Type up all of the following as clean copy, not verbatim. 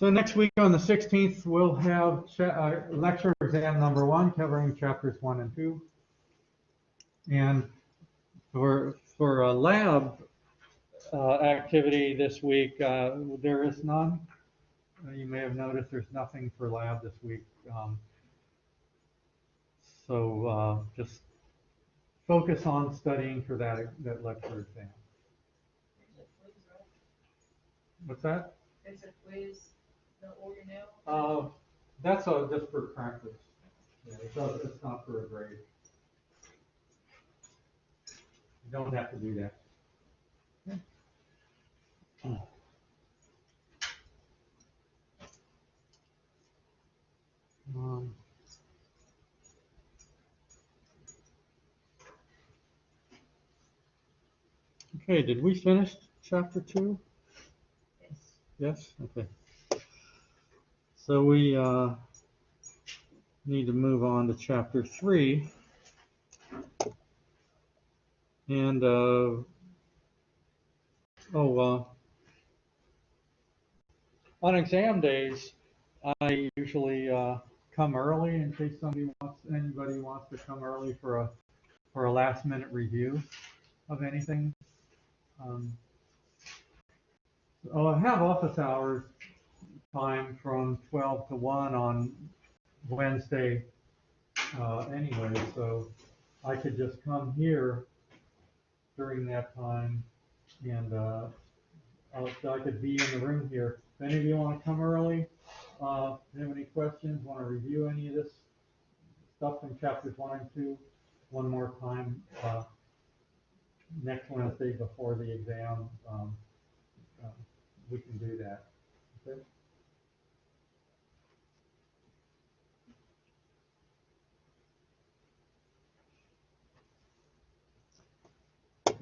So next week on the 16th, we'll have lecture exam number 1 covering chapters 1 and 2. And for a lab activity this week, there is none. You may have noticed there's nothing for lab this week. So just focus on studying for that lecture exam. What's that? There's a quiz, no organelle. That's just for practice. Yeah, it's not for a grade. You don't have to do that. Okay, did we finish chapter 2? Yes. Yes? Okay. So we need to move on to chapter 3. And, on exam days, I usually come early in case anybody wants to come early for a last minute review of anything. I have office hours time from 12 to 1 on Wednesday anyway, so I could just come here during that time, and I could be in the room here. If any of you want to come early, have any questions, want to review any of this stuff from chapters 1 and 2 one more time next Wednesday before the exam, we can do that. Okay?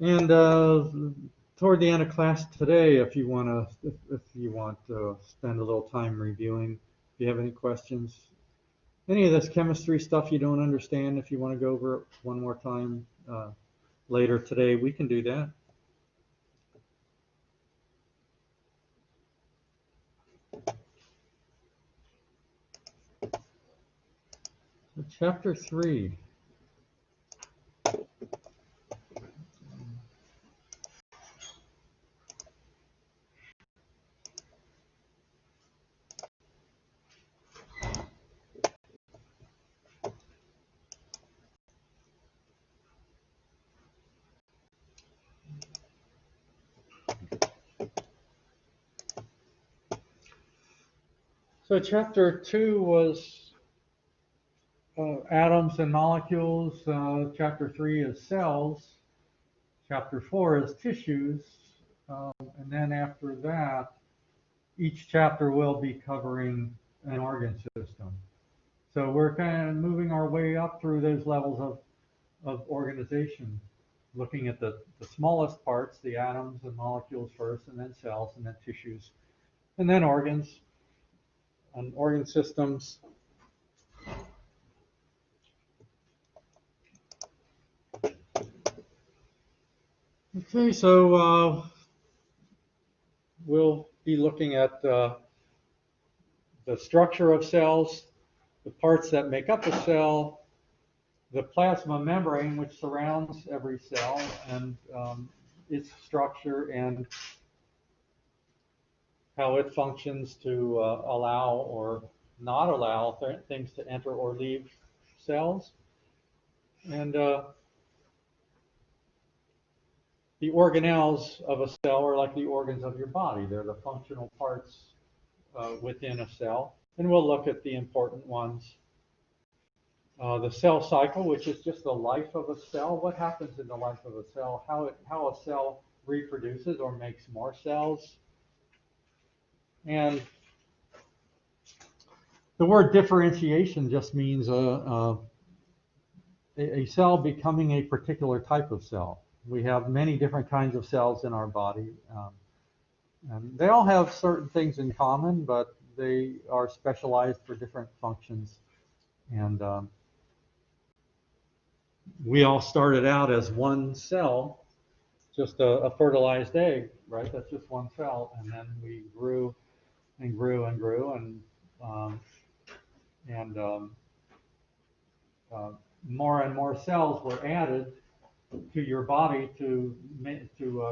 And toward the end of class today, if you want to spend a little time reviewing, if you have any questions, any of this chemistry stuff you don't understand, if you want to go over it one more time later today, we can do that. So chapter 3. So chapter 2 was atoms and molecules. Chapter 3 is cells. Chapter 4 is tissues. And then after that, each chapter will be covering an organ system. So we're kind of moving our way up through those levels of organization, looking at the smallest parts, the atoms and molecules first, and then cells, and then tissues, and then organs and organ systems. Okay, so we'll be looking at the structure of cells, the parts that make up a cell, the plasma membrane which surrounds every cell, and its structure and how it functions to allow or not allow things to enter or leave cells. And the organelles of a cell are like the organs of your body. They're the functional parts within a cell. And we'll look at the important ones. The cell cycle, which is just the life of a cell. What happens in the life of a cell? How a cell reproduces or makes more cells. And the word differentiation just means a cell becoming a particular type of cell. We have many different kinds of cells in our body. And they all have certain things in common, but they are specialized for different functions. And we all started out as one cell, just a fertilized egg, right? That's just one cell. And then we grew and grew and grew, and more and more cells were added to your body to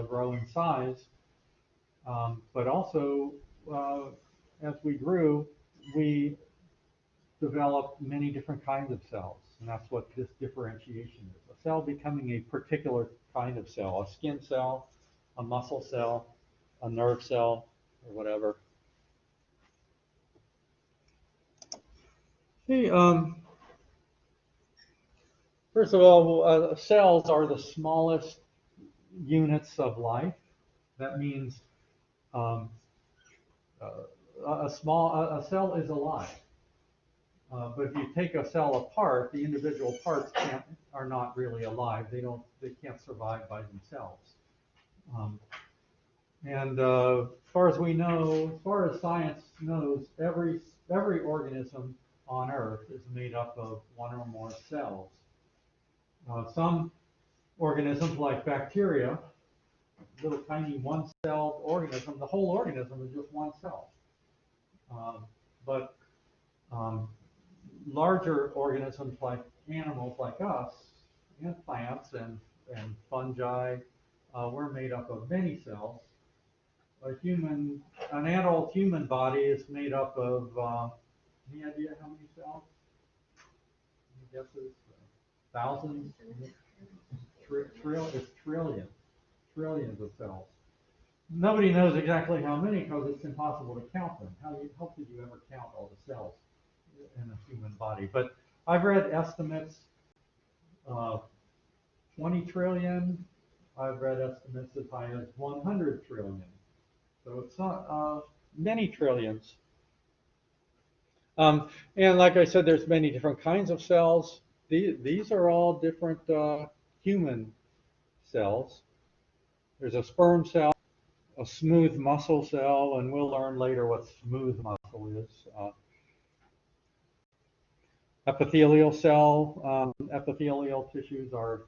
grow in size. But also, as we grew, we developed many different kinds of cells, and that's what this differentiation is. A cell becoming a particular kind of cell, a skin cell, a muscle cell, a nerve cell, or whatever. See, first of all, cells are the smallest units of life. That means a cell is alive. But if you take a cell apart, the individual parts are not really alive. They can't survive by themselves. And as far as we know, as far as science knows, every organism on Earth is made up of one or more cells. Some organisms, like bacteria, little tiny one-celled organism, the whole organism is just one cell. But larger organisms like animals like us, and plants and fungi, we're made up of many cells. An adult human body is made up of, any idea how many cells? Any guesses? Thousands? It's trillions of cells. Nobody knows exactly how many because it's impossible to count them. How did you ever count all the cells in a human body? But I've read estimates, 20 trillion. I've read estimates as high as 100 trillion. So it's not many trillions. And like I said, there's many different kinds of cells. These are all different human cells. There's a sperm cell, a smooth muscle cell, and we'll learn later what smooth muscle is. Epithelial cell, epithelial tissues are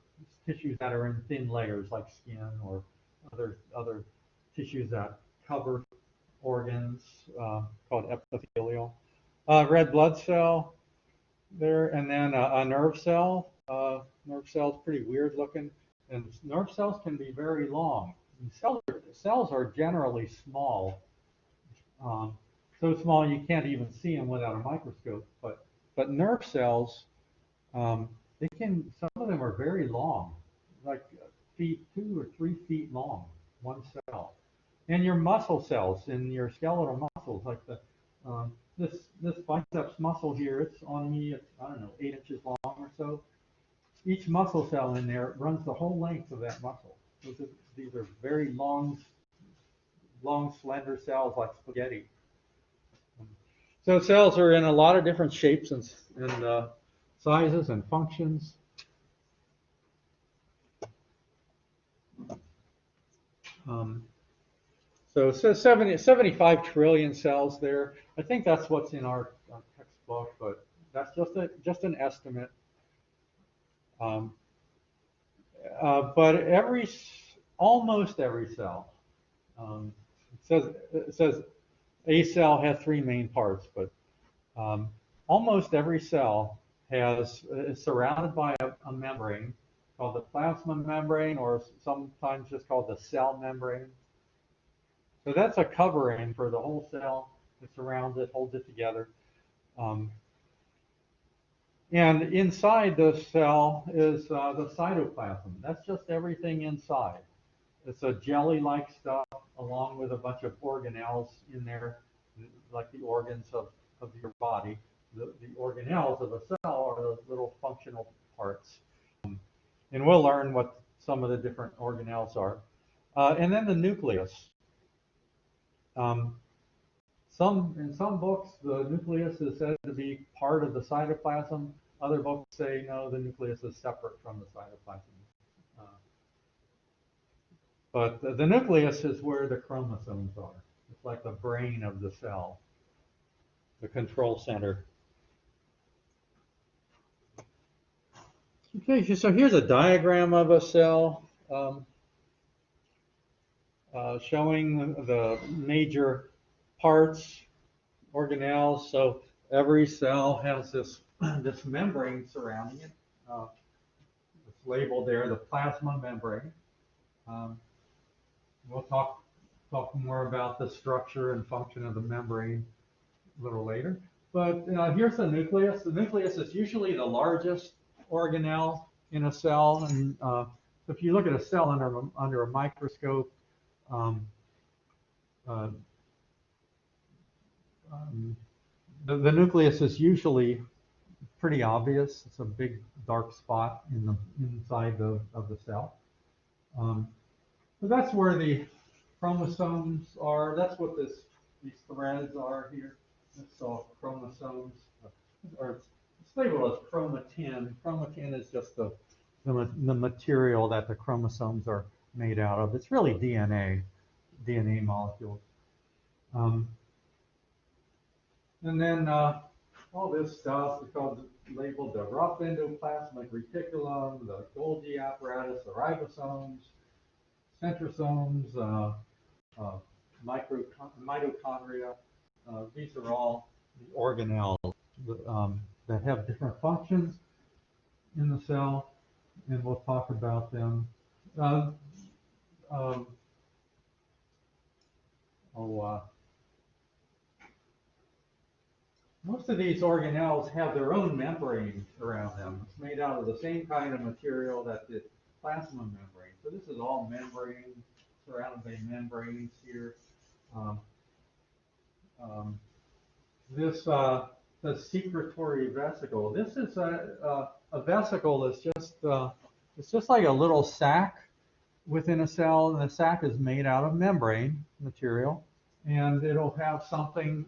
tissues that are in thin layers like skin or other tissues that cover organs, called epithelial. Red blood cell there, and then a nerve cell. Nerve cell is pretty weird looking, and nerve cells can be very long. Cells are generally small, so small you can't even see them without a microscope. But nerve cells, some of them are very long, like 2 or 3 feet long, one cell. And your muscle cells in your skeletal muscles, like this biceps muscle here, it's on me, I don't know, 8 inches long or so. Each muscle cell in there runs the whole length of that muscle. These are very long, slender cells like spaghetti. So cells are in a lot of different shapes and sizes and functions. So it says 75 trillion cells there. I think that's what's in our textbook, but that's just an estimate. But almost every cell, it says a cell has 3 main parts, but almost every cell is surrounded by a membrane called the plasma membrane, or sometimes just called the cell membrane. So that's a covering for the whole cell. It surrounds it, holds it together. And inside the cell is the cytoplasm. That's just everything inside. It's a jelly-like stuff along with a bunch of organelles in there, like the organs of your body. The organelles of a cell are the little functional parts. And we'll learn what some of the different organelles are. And then the nucleus. In some books, the nucleus is said to be part of the cytoplasm. Other books say, no, the nucleus is separate from the cytoplasm. But the nucleus is where the chromosomes are. It's like the brain of the cell, the control center. Okay, so here's a diagram of a cell showing the major parts. organelles. So every cell has this this membrane surrounding it. It's labeled there, the plasma membrane. Um, we'll talk more about the structure and function of the membrane a little later. But here's the nucleus. The nucleus is usually the largest organelle in a cell, and if you look at a cell under a microscope, um, uh, um, the nucleus is usually pretty obvious. It's a big dark spot in the inside of the cell. So that's where the chromosomes are. That's what these threads are here. That's all chromosomes, or it's labeled as chromatin. Chromatin is just the material that the chromosomes are made out of. It's really DNA molecules. Um, and then all this stuff is labeled the rough endoplasmic reticulum, the Golgi apparatus, the ribosomes, centrosomes, mitochondria. These are all the organelles that have different functions in the cell, and we'll talk about them. Uh, um, most of these organelles have their own membrane around them. It's made out of the same kind of material that the plasma membrane. So this is all membrane, surrounded by membranes here. Um, this the secretory vesicle. This is a vesicle that's just it's just like a little sac within a cell, and the sac is made out of membrane material, and it'll have something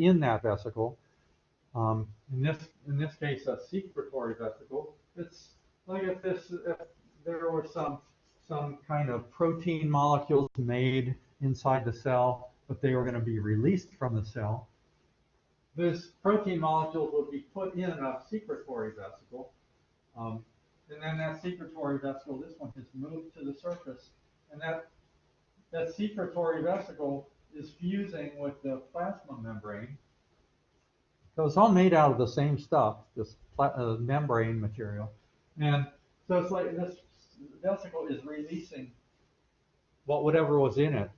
in that vesicle. In this case, a secretory vesicle. It's like if there were some kind of protein molecules made inside the cell, but they were going to be released from the cell. This protein molecule would be put in a secretory vesicle, and then that secretory vesicle, this one, is moved to the surface, and that secretory vesicle is fusing with the plasma membrane. So it's all made out of the same stuff, this membrane material, and so it's like this vesicle is releasing whatever was in it,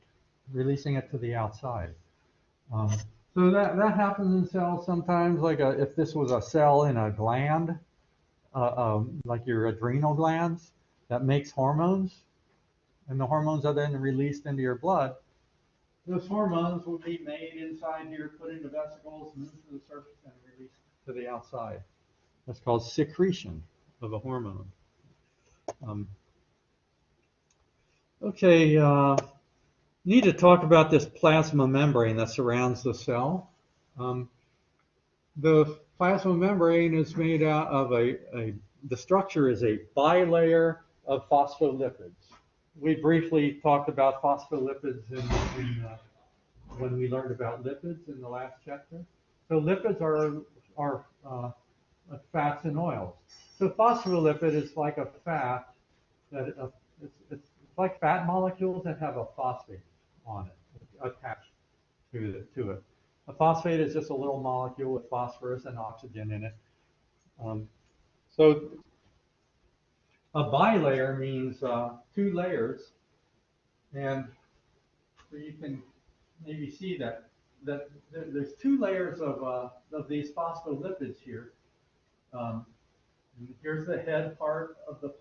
releasing it to the outside. So that happens in cells sometimes, like if this was a cell in a gland, like your adrenal glands, that makes hormones, and the hormones are then released into your blood. Those hormones will be made inside here, put into vesicles, moved to the surface, and released to the outside. That's called secretion of a hormone. Okay, need to talk about this plasma membrane that surrounds the cell. The plasma membrane is made out of the structure is a bilayer of phospholipids. We briefly talked about phospholipids when we learned about lipids in the last chapter. So lipids are fats and oils. So phospholipid is like a fat that it's like fat molecules that have a phosphate on it attached to it. A phosphate is just a little molecule with phosphorus and oxygen in it. So a bilayer means 2 layers, and so you can maybe see that there's 2 layers of these phospholipids here. Here's the head part of the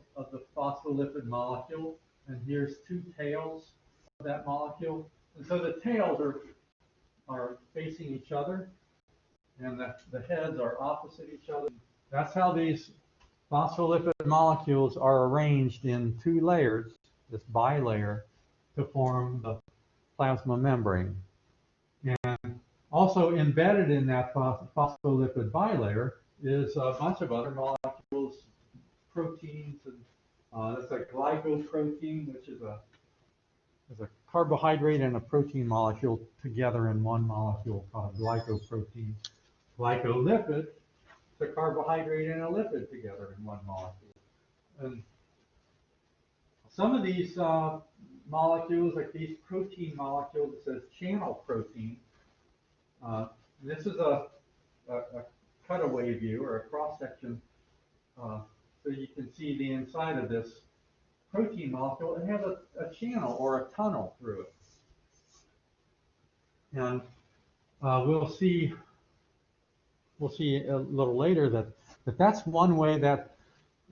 phospholipid molecule, and here's 2 tails of that molecule. And so the tails are facing each other, and the heads are opposite each other. That's how these phospholipid molecules are arranged in 2 layers, this bilayer, to form the plasma membrane. And also embedded in that phospholipid bilayer is a bunch of other molecules, proteins, and that's a glycoprotein, which is a carbohydrate and a protein molecule together in one molecule called glycoprotein. Glycolipid, the carbohydrate and a lipid together in one molecule. And some of these molecules, like these protein molecules, it says channel protein, This is a cutaway view or a cross section, so you can see the inside of this protein molecule. It has a channel or a tunnel through it, and we'll see a little later that that's one way that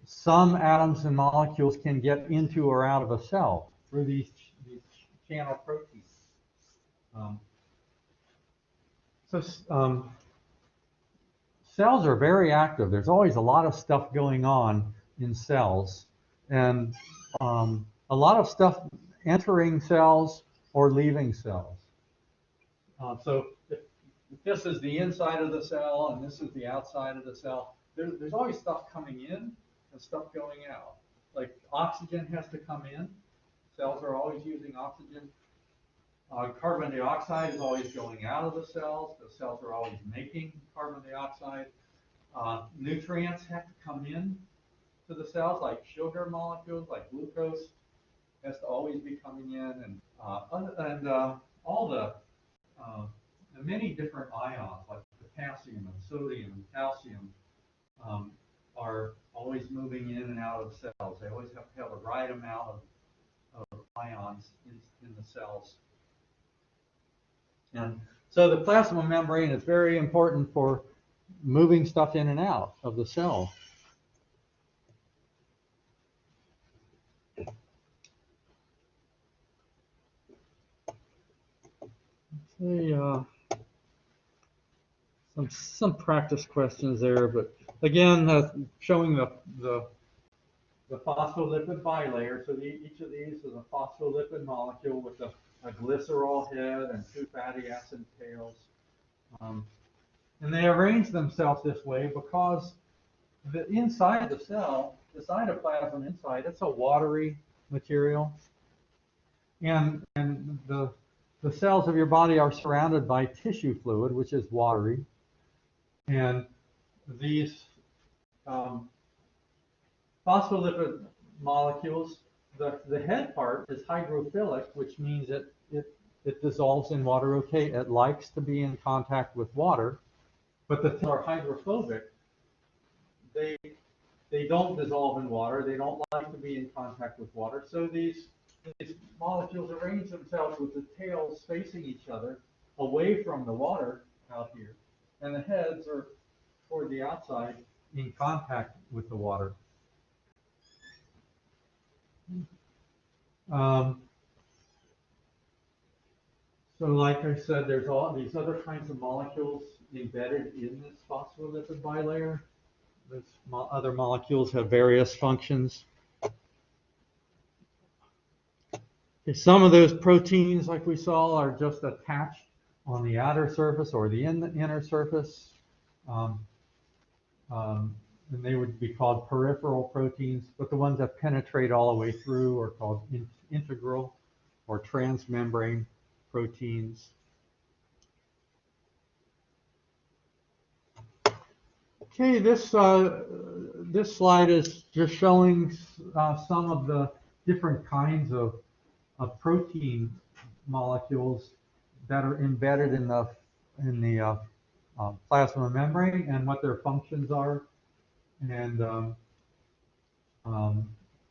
some atoms and molecules can get into or out of a cell through these channel proteins. Cells are very active. There's always a lot of stuff going on in cells, and a lot of stuff entering cells or leaving cells. So if this is the inside of the cell and this is the outside of the cell, there's always stuff coming in and stuff going out. Like oxygen has to come in. Cells are always using oxygen. Carbon dioxide is always going out of the cells. The cells are always making carbon dioxide. Nutrients have to come in to the cells, like sugar molecules, like glucose, has to always be coming in, and all the many different ions, like potassium and sodium and calcium, are always moving in and out of cells. They always have to have the right amount of ions in the cells. And so the plasma membrane is very important for moving stuff in and out of the cell. Some practice questions there, but again, showing the phospholipid bilayer. So each of these is a phospholipid molecule with a glycerol head and two fatty acid tails. And they arrange themselves this way because the inside the cell, the cytoplasm inside, it's a watery material. And the cells of your body are surrounded by tissue fluid, which is watery. And these phospholipid molecules, the head part is hydrophilic, which means it dissolves in water. Okay, it likes to be in contact with water, but the tails are hydrophobic. They don't dissolve in water. They don't like to be in contact with water. So these molecules arrange themselves with the tails facing each other, away from the water out here, and the heads are toward the outside in contact with the water. So like I said, there's all these other kinds of molecules embedded in this phospholipid bilayer. Those other molecules have various functions. Okay, some of those proteins, like we saw, are just attached on the outer surface or the inner surface. And they would be called peripheral proteins, but the ones that penetrate all the way through are called integral or transmembrane proteins. Okay, this slide is just showing some of the different kinds of protein molecules that are embedded in the plasma membrane and what their functions are. And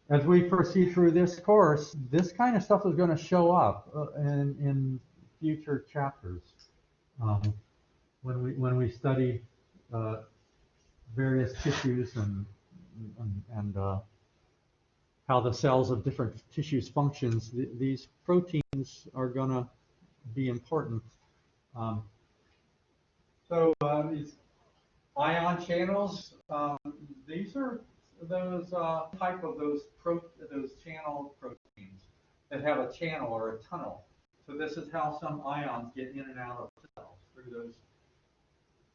as we proceed through this course, this kind of stuff is going to show up in future chapters when we study various tissues and how the cells of different tissues functions. These proteins are going to be important. So these ion channels, these are those type of those channel proteins that have a channel or a tunnel. So this is how some ions get in and out of cells, through those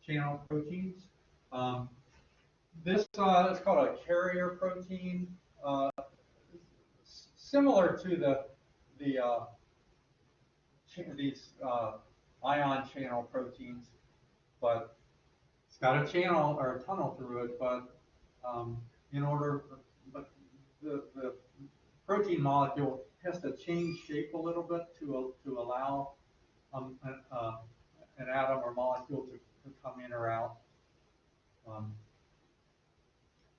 channel proteins. This is called a carrier protein, similar to these ion channel proteins, but it's got a channel or a tunnel through it. But the protein molecule has to change shape a little bit to allow an atom or molecule to come in or out.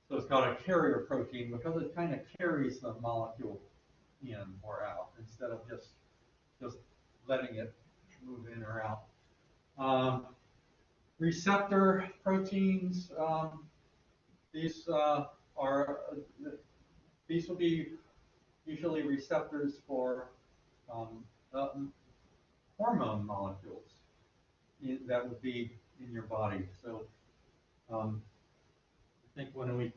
So it's got a carrier protein because it kind of carries the molecule in or out instead of just letting it move in or out. Receptor proteins, these these will be usually receptors for hormone molecules that would be in your body. So I think when we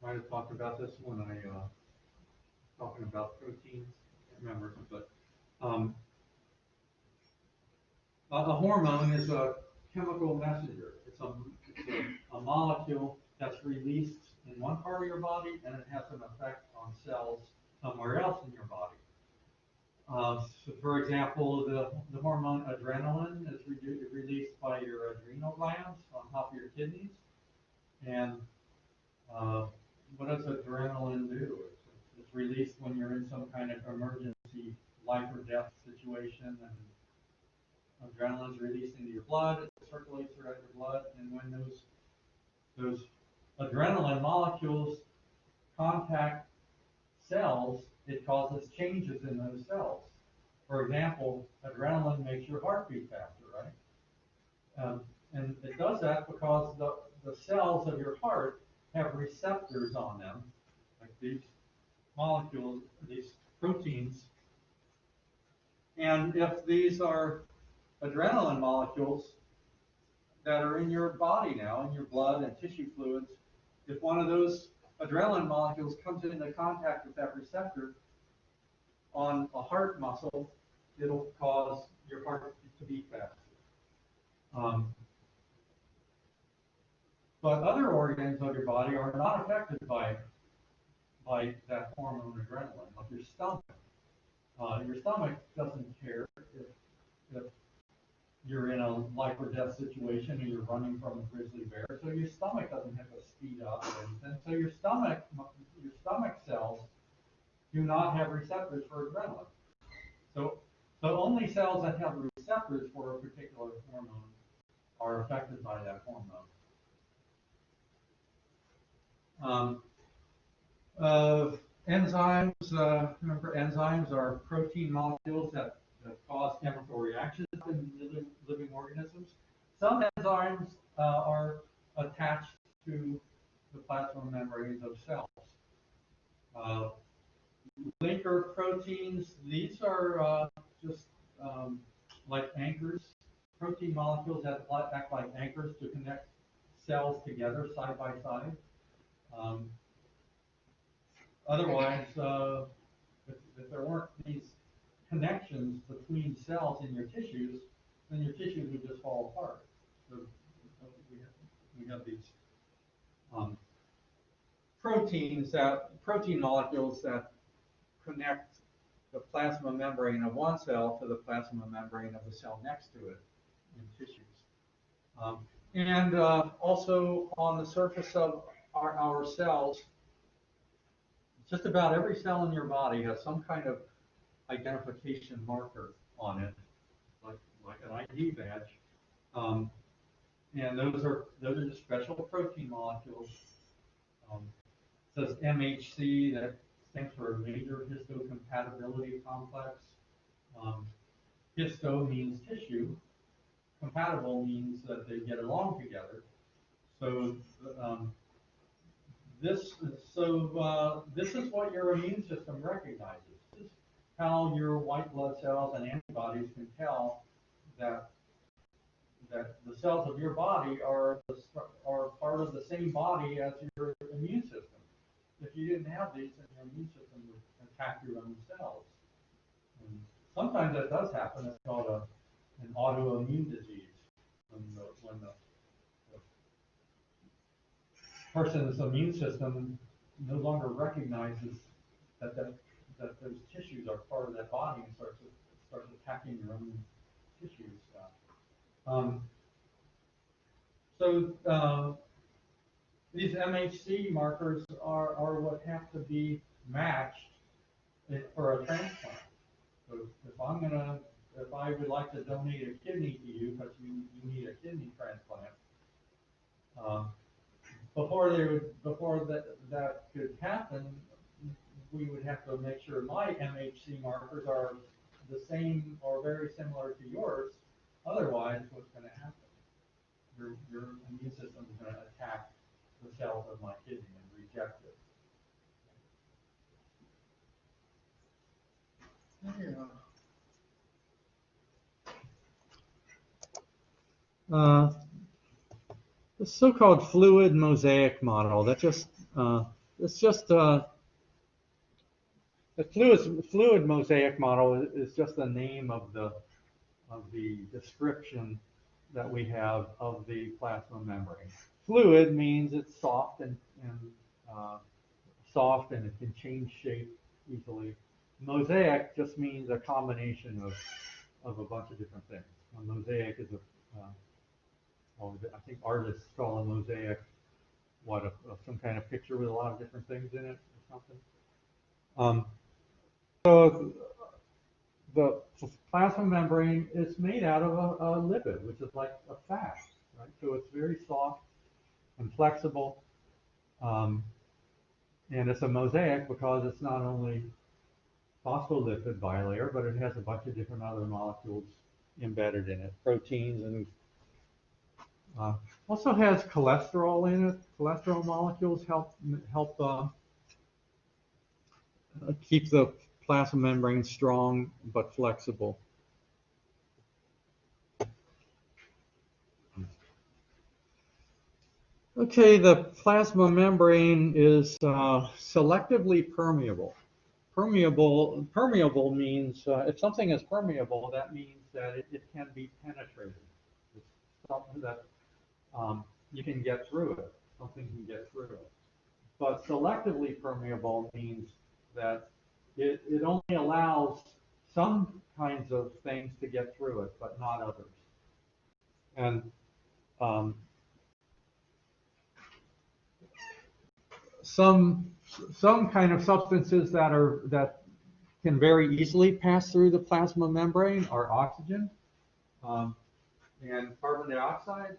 might have talked about this when I talking about proteins, I can't remember, but a hormone is a chemical messenger. It's a molecule that's released in one part of your body, and it has an effect on cells somewhere else in your body. So for example, the hormone adrenaline is released by your adrenal glands on top of your kidneys. And what does adrenaline do? It's released when you're in some kind of emergency life or death situation, and adrenaline is released into your blood. It circulates throughout your blood, and when those adrenaline molecules contact cells, it causes changes in those cells. For example, adrenaline makes your heart beat faster, right? And it does that because the cells of your heart have receptors on them, like these molecules, these proteins. And if these are adrenaline molecules that are in your body now, in your blood and tissue fluids, if one of those adrenaline molecules comes into contact with that receptor on a heart muscle, it'll cause your heart to beat faster. But other organs of your body are not affected by that hormone adrenaline, like your stomach. Your stomach doesn't care if you're in a life or death situation and you're running from a grizzly bear, so your stomach doesn't have to speed up or anything. So your stomach cells do not have receptors for adrenaline. So only cells that have receptors for a particular hormone are affected by that hormone. Enzymes, remember enzymes are protein molecules that cause chemical reactions in living organisms. Some enzymes are attached to the plasma membranes of cells. Linker proteins, these are just like anchors, protein molecules that act like anchors to connect cells together side by side. Otherwise, if there weren't these connections between cells in your tissues, then your tissues would just fall apart. So we have these protein molecules that connect the plasma membrane of one cell to the plasma membrane of the cell next to it in tissues. And also on the surface of our cells, just about every cell in your body has some kind of identification marker on it, like an ID badge. And those are just special protein molecules. It says MHC, that stands for major histocompatibility complex. Histo means tissue. Compatible means that they get along together. So this is what your immune system recognizes. This is how your white blood cells and antibodies can tell that the cells of your body are part of the same body as your immune system. If you didn't have these, then your immune system would attack your own cells. And sometimes that does happen. It's called an autoimmune disease. When the person's immune system no longer recognizes that those tissues are part of that body and starts attacking your own tissues. These MHC markers are what have to be matched for a transplant. So if I'm going to if I would like to donate a kidney to you, because you need a kidney transplant, before that could happen, we would have to make sure my MHC markers are the same or very similar to yours. Otherwise, what's going to happen? Your immune system is going to attack the cells of my kidney and reject it. The so-called fluid mosaic model. That just it's just the fluid mosaic model is just the name of the description that we have of the plasma membrane. Fluid means it's soft and it can change shape easily. Mosaic just means a combination of a bunch of different things. A mosaic is I think artists call a mosaic some kind of picture with a lot of different things in it or something. So the plasma membrane is made out of a lipid, which is like a fat, right? So it's very soft and flexible, and it's a mosaic because it's not only phospholipid bilayer, but it has a bunch of different other molecules embedded in it, proteins, and also has cholesterol in it. Cholesterol molecules help keep the plasma membrane strong but flexible. Okay, the plasma membrane is selectively permeable. Permeable means if something is permeable, that means that it can be penetrated. It's something that you can get through it. Something can get through it. But selectively permeable means that it only allows some kinds of things to get through it, but not others. And some kind of substances that can very easily pass through the plasma membrane are oxygen and carbon dioxide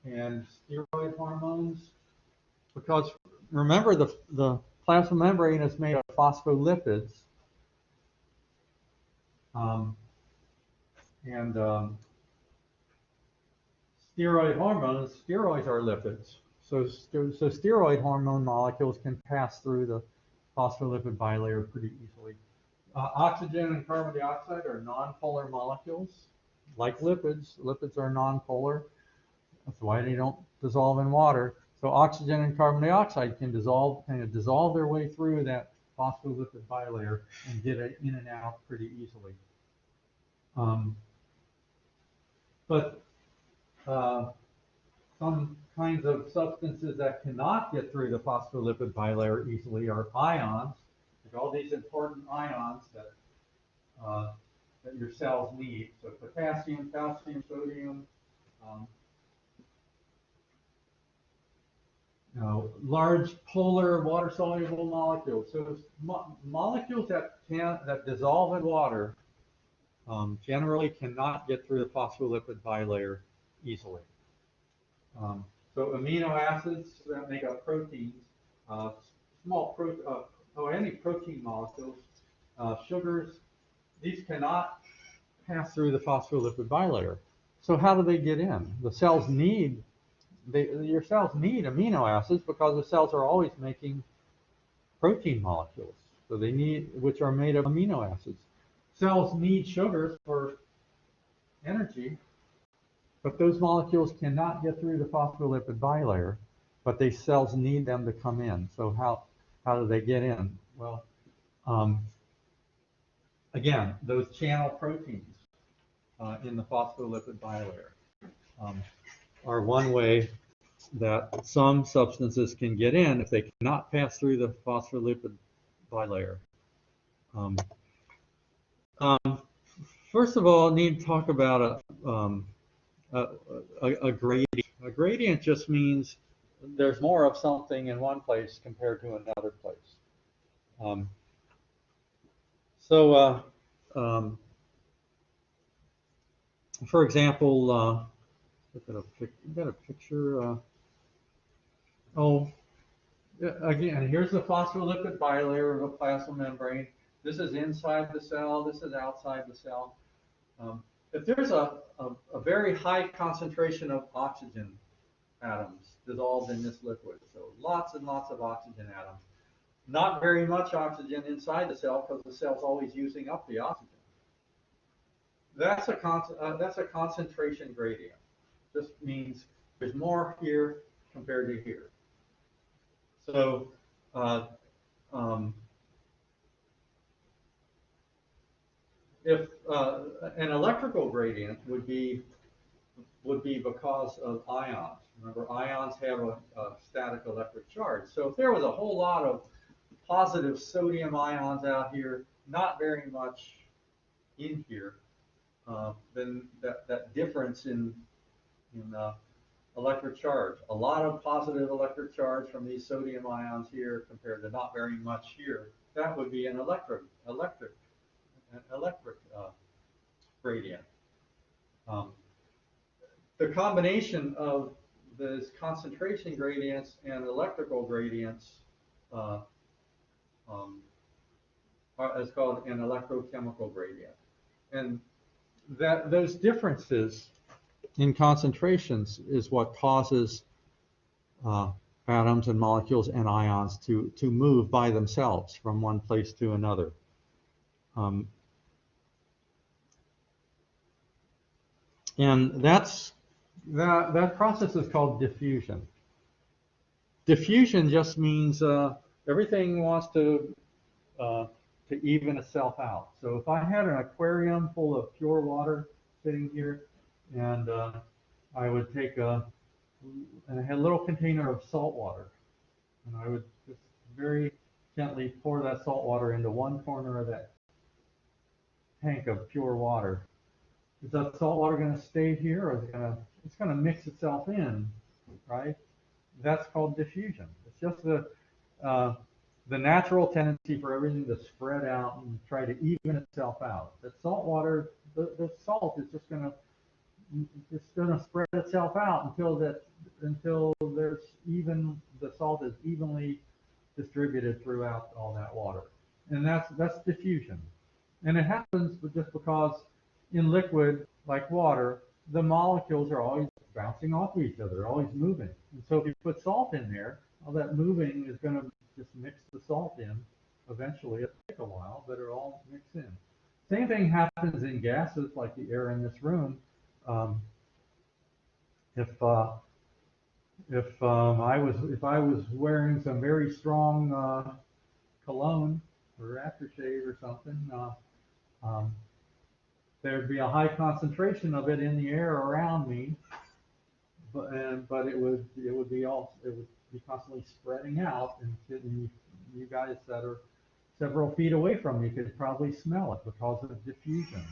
and steroid hormones. Because remember, the plasma membrane is made of phospholipids, and steroid hormones. Steroids are lipids. So steroid hormone molecules can pass through the phospholipid bilayer pretty easily. Oxygen and carbon dioxide are nonpolar molecules, like lipids. Lipids are nonpolar. That's why they don't dissolve in water. So oxygen and carbon dioxide can dissolve their way through that phospholipid bilayer and get it in and out pretty easily. But some kinds of substances that cannot get through the phospholipid bilayer easily are ions, like all these important ions that your cells need. So potassium, calcium, sodium, large polar water-soluble molecules. So molecules that dissolve in water generally cannot get through the phospholipid bilayer easily. So amino acids that make up proteins, any protein molecules, sugars, these cannot pass through the phospholipid bilayer. So how do they get in? The cells need your cells need amino acids because the cells are always making protein molecules. So they need, which are made of amino acids. Cells need sugars for energy, but those molecules cannot get through the phospholipid bilayer, but the cells need them to come in. So how do they get in? Well, again, those channel proteins in the phospholipid bilayer are one way that some substances can get in if they cannot pass through the phospholipid bilayer. First of all, I need to talk about a gradient. A gradient just means there's more of something in one place compared to another place. For example, look at you got a picture. Oh, again, here's the phospholipid bilayer of a plasma membrane. This is inside the cell. This is outside the cell. If there's a very high concentration of oxygen atoms dissolved in this liquid, so lots and lots of oxygen atoms, not very much oxygen inside the cell because the cell's always using up the oxygen. That's a concentration gradient. Just means there's more here compared to here. So if an electrical gradient would be because of ions. Remember, ions have a static electric charge. So if there was a whole lot of positive sodium ions out here, not very much in here, then that difference in electric charge, a lot of positive electric charge from these sodium ions here compared to not very much here, that would be an electric gradient. The combination of these concentration gradients and electrical gradients is called an electrochemical gradient. And those differences in concentrations is what causes atoms and molecules and ions to move by themselves from one place to another. And that process is called diffusion. Diffusion just means everything wants to even itself out. So if I had an aquarium full of pure water sitting here, and I would take and I had a little container of salt water, and I would just very gently pour that salt water into one corner of that tank of pure water. Is that salt water going to stay here, or is it's going to mix itself in, right? That's called diffusion. It's just the natural tendency for everything to spread out and try to even itself out. The salt water, the salt is just going to spread itself out until the salt is evenly distributed throughout all that water, and that's diffusion. And it happens just because in liquid like water, the molecules are always bouncing off of each other, they're always moving. And so if you put salt in there, all that moving is going to just mix the salt in. Eventually, it'll take a while, but it'll all mix in. Same thing happens in gases like the air in this room. If I was wearing some very strong cologne or aftershave or something, there'd be a high concentration of it in the air around me, but it would be constantly spreading out, and you guys that are several feet away from me could probably smell it because of diffusion.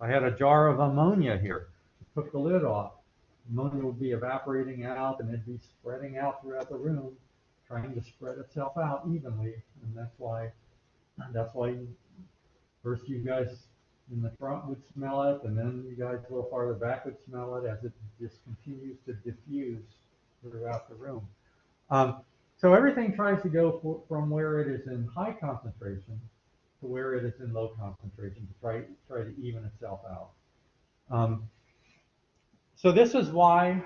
I had a jar of ammonia here. Took the lid off. Ammonia would be evaporating out, and it'd be spreading out throughout the room, trying to spread itself out evenly, and that's why first you guys in the front would smell it, and then you guys a little farther back would smell it as it just continues to diffuse throughout the room. So everything tries to go from where it is in high concentration to where it is in low concentration to try to even itself out. So this is why,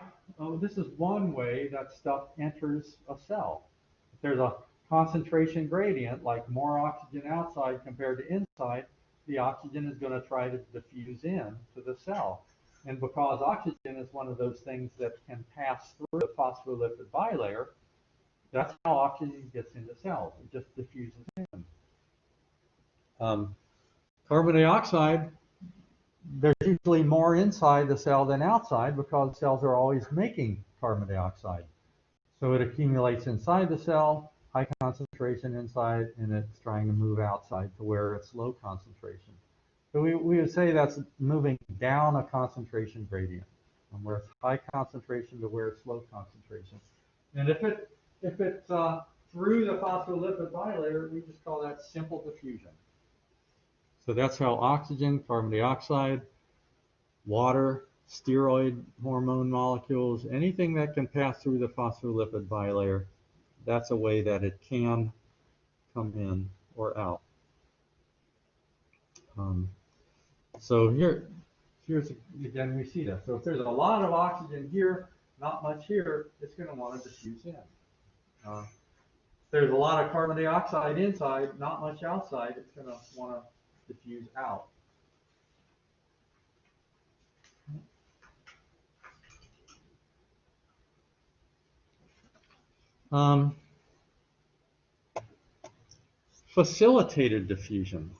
this is one way that stuff enters a cell. If there's a concentration gradient, like more oxygen outside compared to inside, the oxygen is going to try to diffuse in to the cell. And because oxygen is one of those things that can pass through the phospholipid bilayer, that's how oxygen gets into cells. It just diffuses in. Carbon dioxide, there's usually more inside the cell than outside because cells are always making carbon dioxide. So it accumulates inside the cell, high concentration inside, and it's trying to move outside to where it's low concentration. So we would say that's moving down a concentration gradient from where it's high concentration to where it's low concentration. And if it's through the phospholipid bilayer, we just call that simple diffusion. So that's how oxygen, carbon dioxide, water, steroid hormone molecules, anything that can pass through the phospholipid bilayer, that's a way that it can come in or out. So here's again, we see that. So if there's a lot of oxygen here, not much here, it's going to want to diffuse in. If there's a lot of carbon dioxide inside, not much outside, it's going to want to diffuse out. Facilitated diffusion.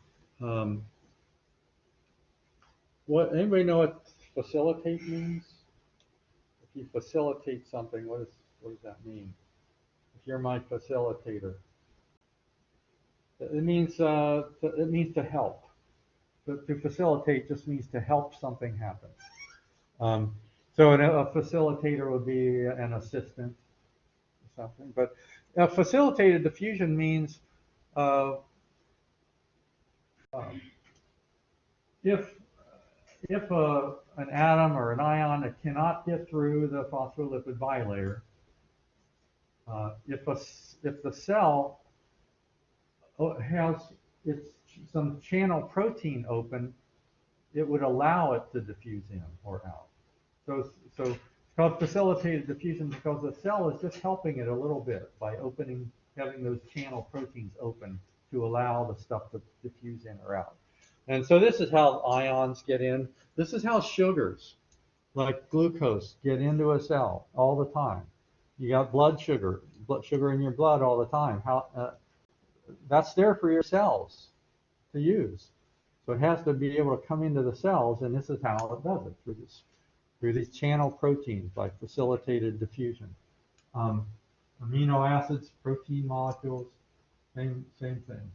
Anybody know what facilitate means? If you facilitate something, what does that mean? If you're my facilitator, it means to help. To facilitate just means to help something happen. So a facilitator would be an assistant or something. But facilitated diffusion means if an atom or an ion that cannot get through the phospholipid bilayer, if the cell has some channel protein open, it would allow it to diffuse in or out. So it's called facilitated diffusion because the cell is just helping it a little bit by having those channel proteins open to allow the stuff to diffuse in or out. And so this is how ions get in. This is how sugars, like glucose, get into a cell all the time. You got blood sugar in your blood all the time. That's there for your cells to use. So it has to be able to come into the cells, and this is how it does it, through these channel proteins by facilitated diffusion. Amino acids, protein molecules, same thing.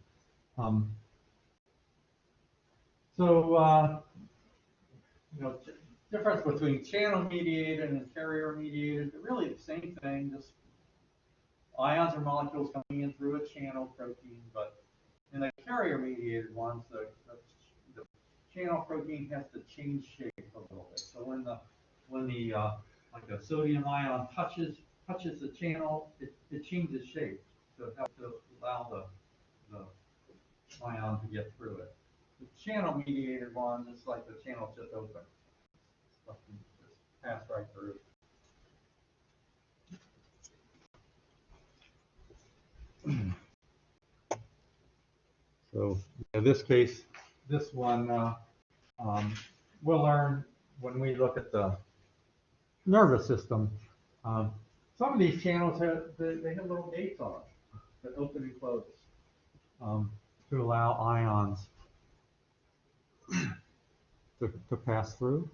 Difference between channel-mediated and carrier-mediated, really the same thing, just ions or molecules coming in through a channel protein, but in the carrier-mediated ones, the channel protein has to change shape a little bit. So when like a sodium ion touches the channel, it changes shape to help to allow the ion to get through it. The channel-mediated ones, it's like the channel's just open. Stuff can just pass right through. So in this case, this one we'll learn when we look at the nervous system. Some of these channels have little gates on them that open and close to allow ions to pass through.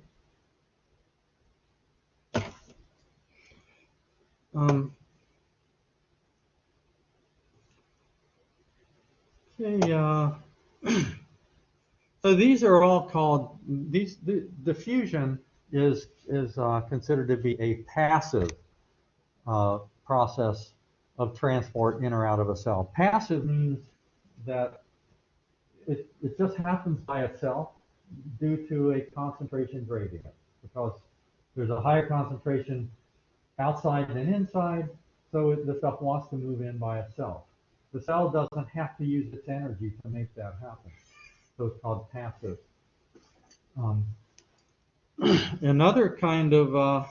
So these are all called, the diffusion is considered to be a passive process of transport in or out of a cell. Passive means that it just happens by itself due to a concentration gradient, because there's a higher concentration outside than inside, so the stuff wants to move in by itself. The cell doesn't have to use its energy to make that happen. So it's called passive. Another kind of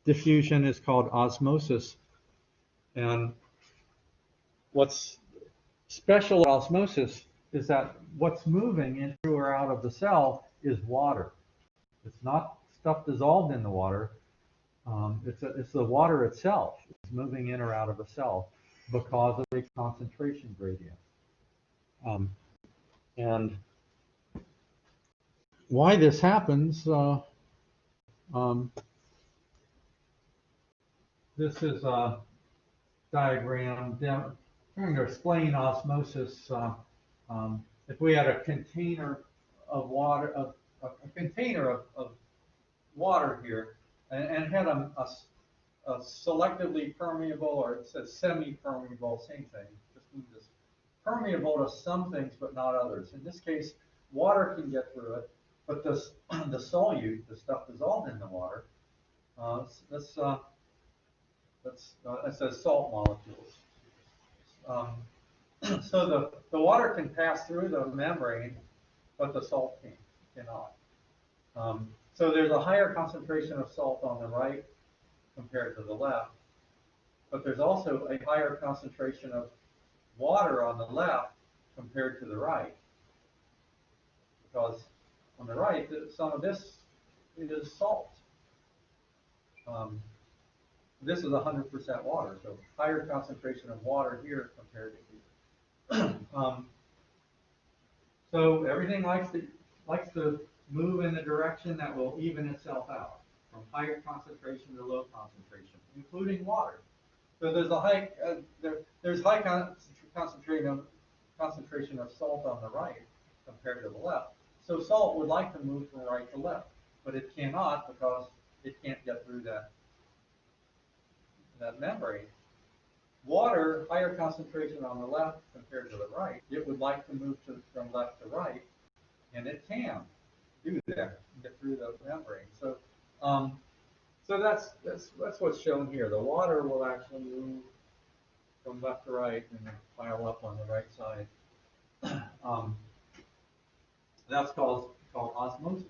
diffusion is called osmosis. And what's special about osmosis is that what's moving into or out of the cell is water. It's not stuff dissolved in the water. It's the water itself. It's moving in or out of the cell because of a concentration gradient. And why this happens, this is a diagram trying to explain osmosis. If we had a container of water, a container of water here, and had a selectively permeable, or it says semi-permeable, same thing, just means permeable to some things but not others. In this case, water can get through it, But this, the solute, the stuff dissolved in the water, this, it says salt molecules. So the water can pass through the membrane, but the salt cannot. So there's a higher concentration of salt on the right compared to the left, but there's also a higher concentration of water on the left compared to the right. Because on the right, some of this is salt. This is 100% water, so higher concentration of water here compared to here. So everything likes to move in the direction that will even itself out, from higher concentration to low concentration, including water. So there's a there's high concentration of salt on the right compared to the left. So salt would like to move from right to left, but it cannot because it can't get through that membrane. Water, higher concentration on the left compared to the right, it would like to move from left to right, and it can do that, get through the membrane. So, so that's what's shown here. The water will actually move from left to right and pile up on the right side. That's called osmosis.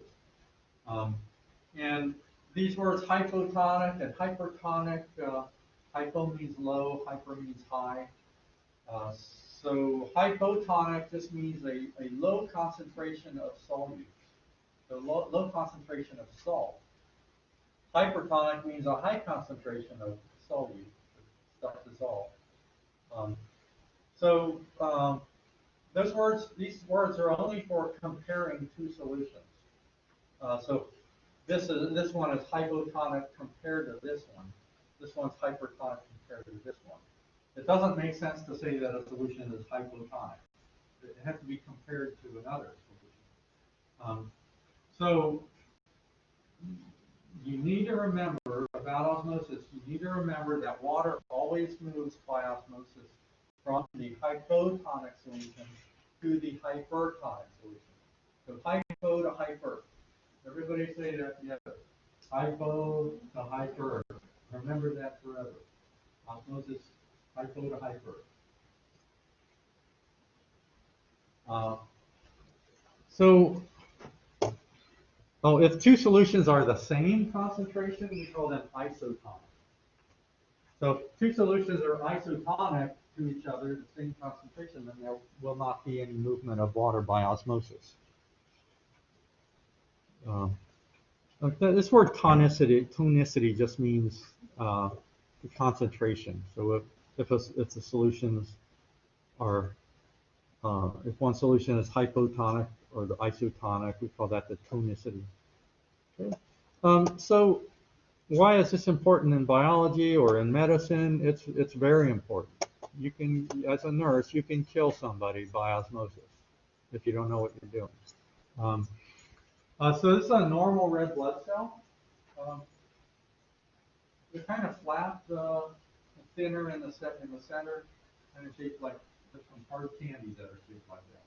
And these words hypotonic and hypertonic, hypo means low, hyper means high. So hypotonic just means a low concentration of solutes, so low concentration of salt. Hypertonic means a high concentration of solute, stuff dissolved. These words are only for comparing two solutions. So this one is hypotonic compared to this one. This one's hypertonic compared to this one. It doesn't make sense to say that a solution is hypotonic. It has to be compared to another solution. So you need to remember about osmosis, you need to remember that water always moves by osmosis from the hypotonic solution to the hypertonic solution. So hypo to hyper. Everybody say that together. Hypo to hyper. Remember that forever. Osmosis, hypo to hyper. If two solutions are the same concentration, we call them isotonic. So if two solutions are isotonic to each other, the same concentration, then there will not be any movement of water by osmosis. This word tonicity just means the concentration. So if the solutions are, if one solution is hypotonic or the isotonic, we call that the tonicity. Okay. So why is this important in biology or in medicine? It's very important. You can, as a nurse, you can kill somebody by osmosis if you don't know what you're doing. So this is a normal red blood cell. They're kind of flat, thinner in the center, kind of shaped like some hard candies that are shaped like that.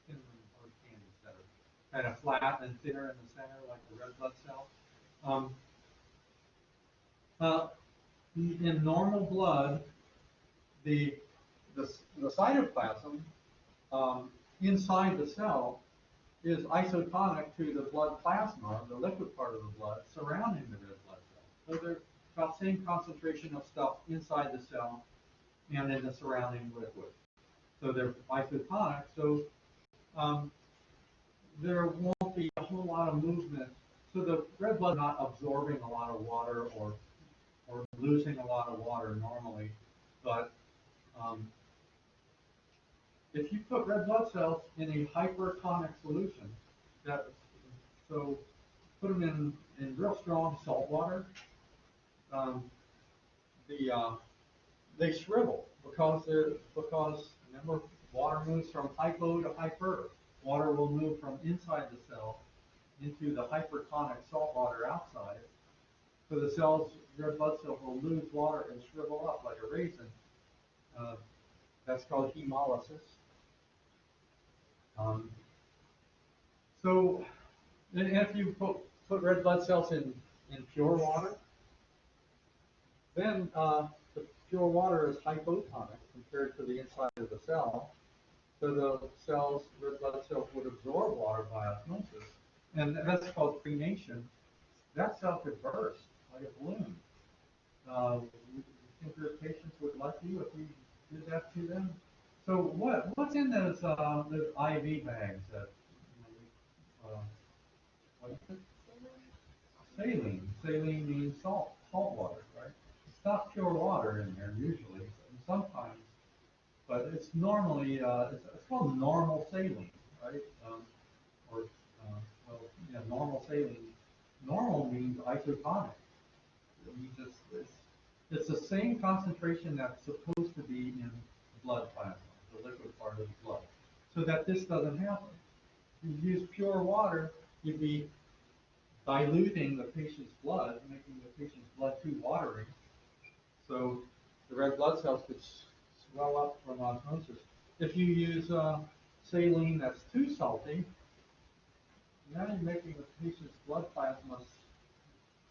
Thinner and hard candies that are kind of flat and thinner in the center, like the red blood cell. In normal blood, the cytoplasm inside the cell is isotonic to the blood plasma, the liquid part of the blood, surrounding the red blood cell. So they're about the same concentration of stuff inside the cell and in the surrounding liquid. So they're isotonic, so there won't be a whole lot of movement. So the red blood is not absorbing a lot of water or losing a lot of water normally, but if you put red blood cells in a hypertonic solution, so put them in real strong salt water, they shrivel because remember, water moves from hypo to hyper. Water will move from inside the cell into the hypertonic salt water outside. So the red blood cells will lose water and shrivel up like a raisin. That's called hemolysis. So, and if you put red blood cells in pure water, then the pure water is hypotonic compared to the inside of the cell. So the cells, red blood cells, would absorb water by osmosis, and that's called prenation. That cell could burst like a balloon. You think your patients would like you if you did that to them? So what's in those IV bags that what is it? Saline. Saline means salt water, right? It's not pure water in there usually. Sometimes, but it's normally it's called normal saline, right? Or well, yeah, normal saline. Normal means isotonic. It means it's the same concentration that's supposed to be in blood plasma, the liquid part of the blood, so that this doesn't happen. If you use pure water, you'd be diluting the patient's blood, making the patient's blood too watery, so the red blood cells could swell up from osmosis. If you use saline that's too salty, now you're making the patient's blood plasma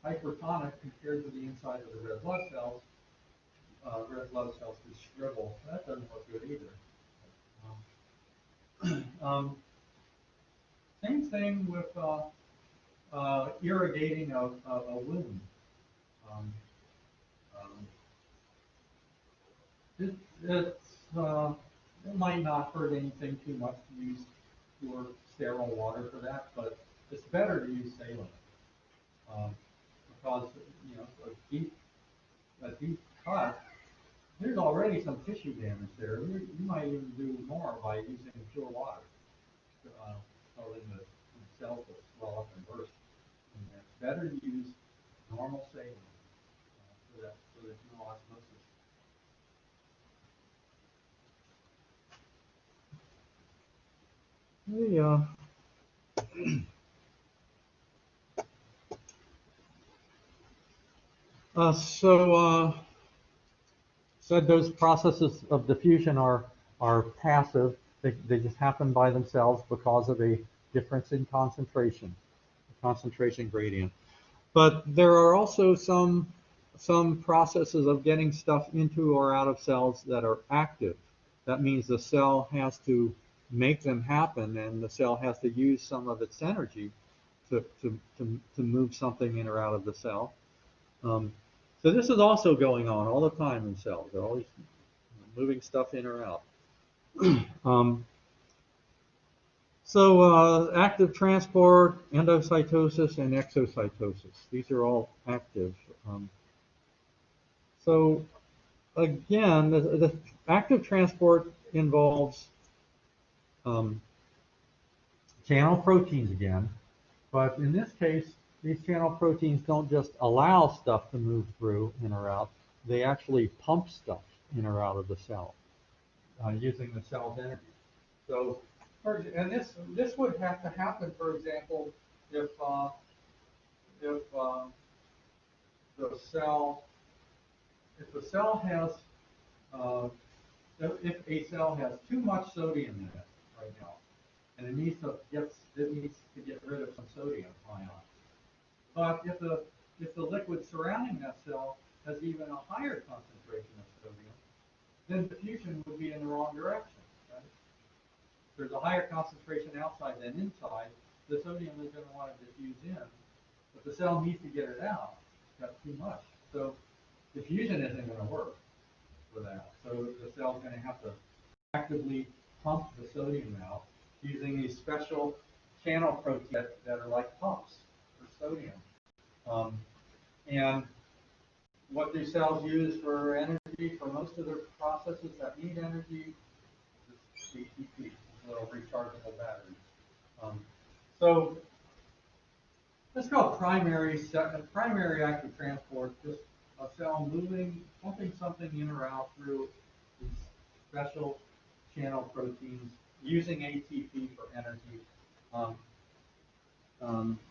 hypertonic compared to the inside of the red blood cells. Red blood cells could shrivel. That doesn't look good either. Same thing with irrigating a wound. Um, um, it might not hurt anything too much to use pure sterile water for that, but it's better to use saline because a deep cut, there's already some tissue damage there. You might even do more by using pure water, causing the cells to swell up and burst. And it's better to use normal saline so there's no osmosis. Yeah. Said those processes of diffusion are passive. They just happen by themselves because of a difference in concentration, concentration gradient. But there are also some processes of getting stuff into or out of cells that are active. That means the cell has to make them happen, and the cell has to use some of its energy to move something in or out of the cell. So this is also going on all the time in cells. They're always moving stuff in or out. Active transport, endocytosis, and exocytosis. These are all active. So again, the active transport involves channel proteins again, but in this case, these channel proteins don't just allow stuff to move through in or out, they actually pump stuff in or out of the cell using the cell's energy. So, and this would have to happen, for example, if the cell has if a cell has too much sodium in it right now, and it needs to get rid of some sodium ions. But if the liquid surrounding that cell has even a higher concentration of sodium, then diffusion would be in the wrong direction. Right? If there's a higher concentration outside than inside, the sodium is going to want to diffuse in, but the cell needs to get it out. It's got too much. So diffusion isn't going to work for that. So the cell's going to have to actively pump the sodium out using these special channel proteins that are like pumps for sodium. And what do cells use for energy for most of their processes that need energy? Just ATP, little rechargeable batteries. So that's called primary active transport, just a cell pumping something in or out through these special channel proteins using ATP for energy.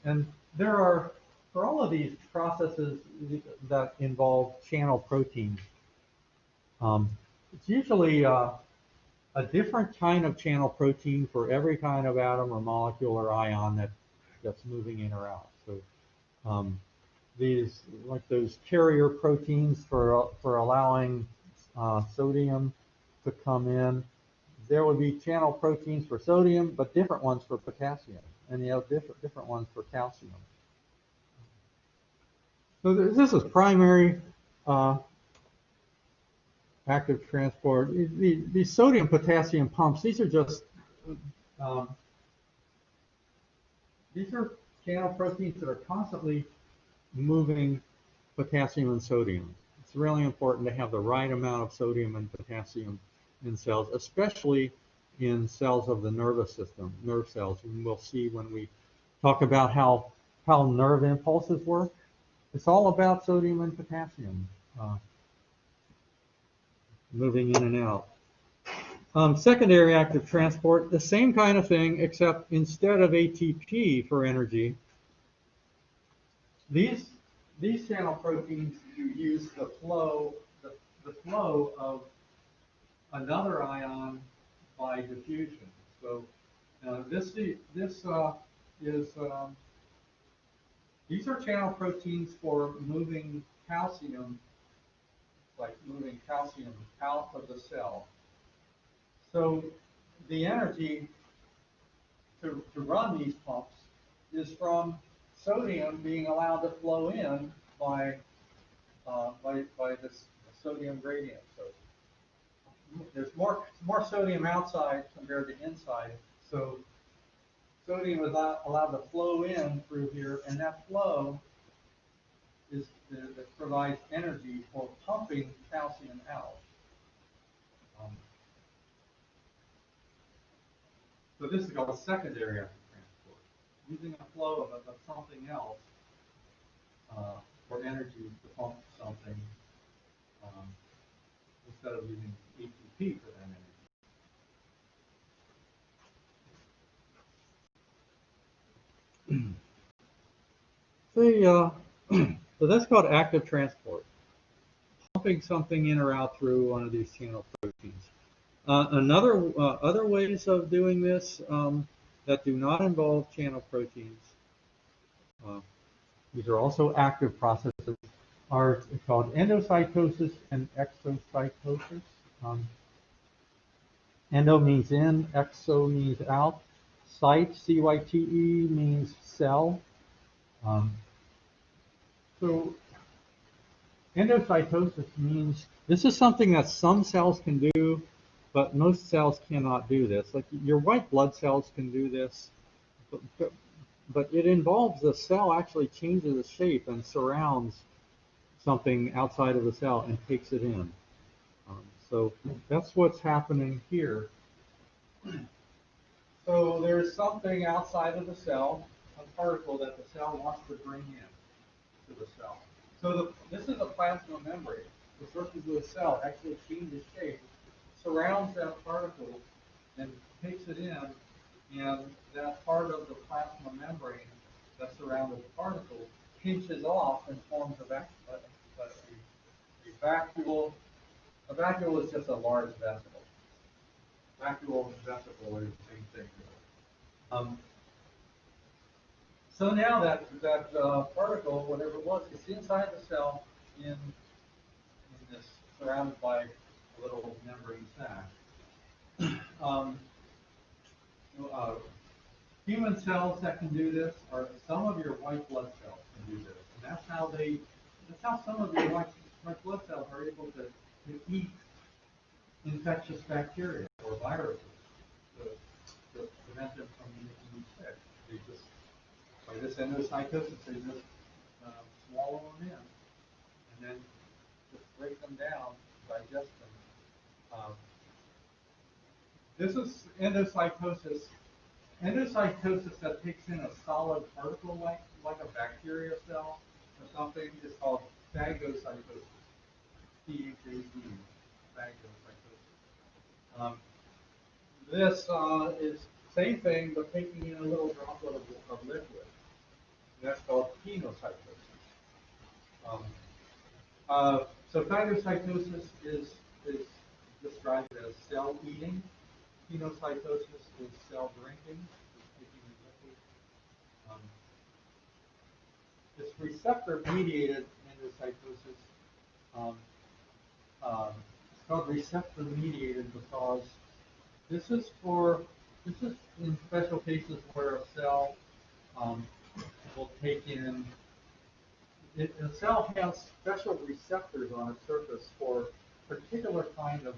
And there are, for all of these processes that involve channel proteins, it's usually a different kind of channel protein for every kind of atom or molecule or ion that's moving in or out. So these, like those carrier proteins for allowing sodium to come in, there would be channel proteins for sodium, but different ones for potassium, and you have different ones for calcium. So this is primary active transport. These sodium potassium pumps, these are just these are channel proteins that are constantly moving potassium and sodium. It's really important to have the right amount of sodium and potassium in cells, especially in cells of the nervous system, nerve cells. And we'll see when we talk about how nerve impulses work. It's all about sodium and potassium moving in and out. Secondary active transport, the same kind of thing, except instead of ATP for energy, these channel proteins use the flow of another ion by diffusion. So these are channel proteins for moving calcium, like moving calcium out of the cell. So the energy to run these pumps is from sodium being allowed to flow in by this sodium gradient. So there's more sodium outside compared to inside. So sodium is allowed to flow in through here, and that flow that provides energy for pumping calcium out. So this is called a secondary active transport, using a flow of something else for energy to pump something instead of using ATP for that energy. So that's called active transport, pumping something in or out through one of these channel proteins. Other ways of doing this that do not involve channel proteins, these are also active processes, are called endocytosis and exocytosis. Endo means in, exo means out, cyte, C-Y-T-E, means cell. So endocytosis means this is something that some cells can do, but most cells cannot do this. Like your white blood cells can do this, but it involves the cell actually changes its shape and surrounds something outside of the cell and takes it in. So that's what's happening here. So there's something outside of the cell, a particle that the cell wants to bring in to the cell. So this is a plasma membrane. The surface of the cell actually changes shape, surrounds that particle, and takes it in, and that part of the plasma membrane that surrounded the particle pinches off and forms a vacuole. A vacuole is just a large vesicle. Vacuole and vesicle are the same thing. So now that particle, whatever it was, is inside the cell in this, surrounded by a little membrane sac. Human cells that can do this are some of your white blood cells can do this, and that's how some of your white blood cells are able to eat infectious bacteria or viruses to prevent them from being sick. They just, by this endocytosis, they just swallow them in and then just break them down, digest them. This is endocytosis. Endocytosis that takes in a solid particle like a bacteria cell or something is called phagocytosis. P-H-A-G, phagocytosis. This is same thing, but taking in a little droplet of liquid. And that's called penocytosis. So phagocytosis is described as cell eating. penocytosis is cell drinking. Um, This receptor-mediated endocytosis, um, it's called receptor-mediated because this is in special cases where a cell will take in. A cell has special receptors on its surface for a particular kind of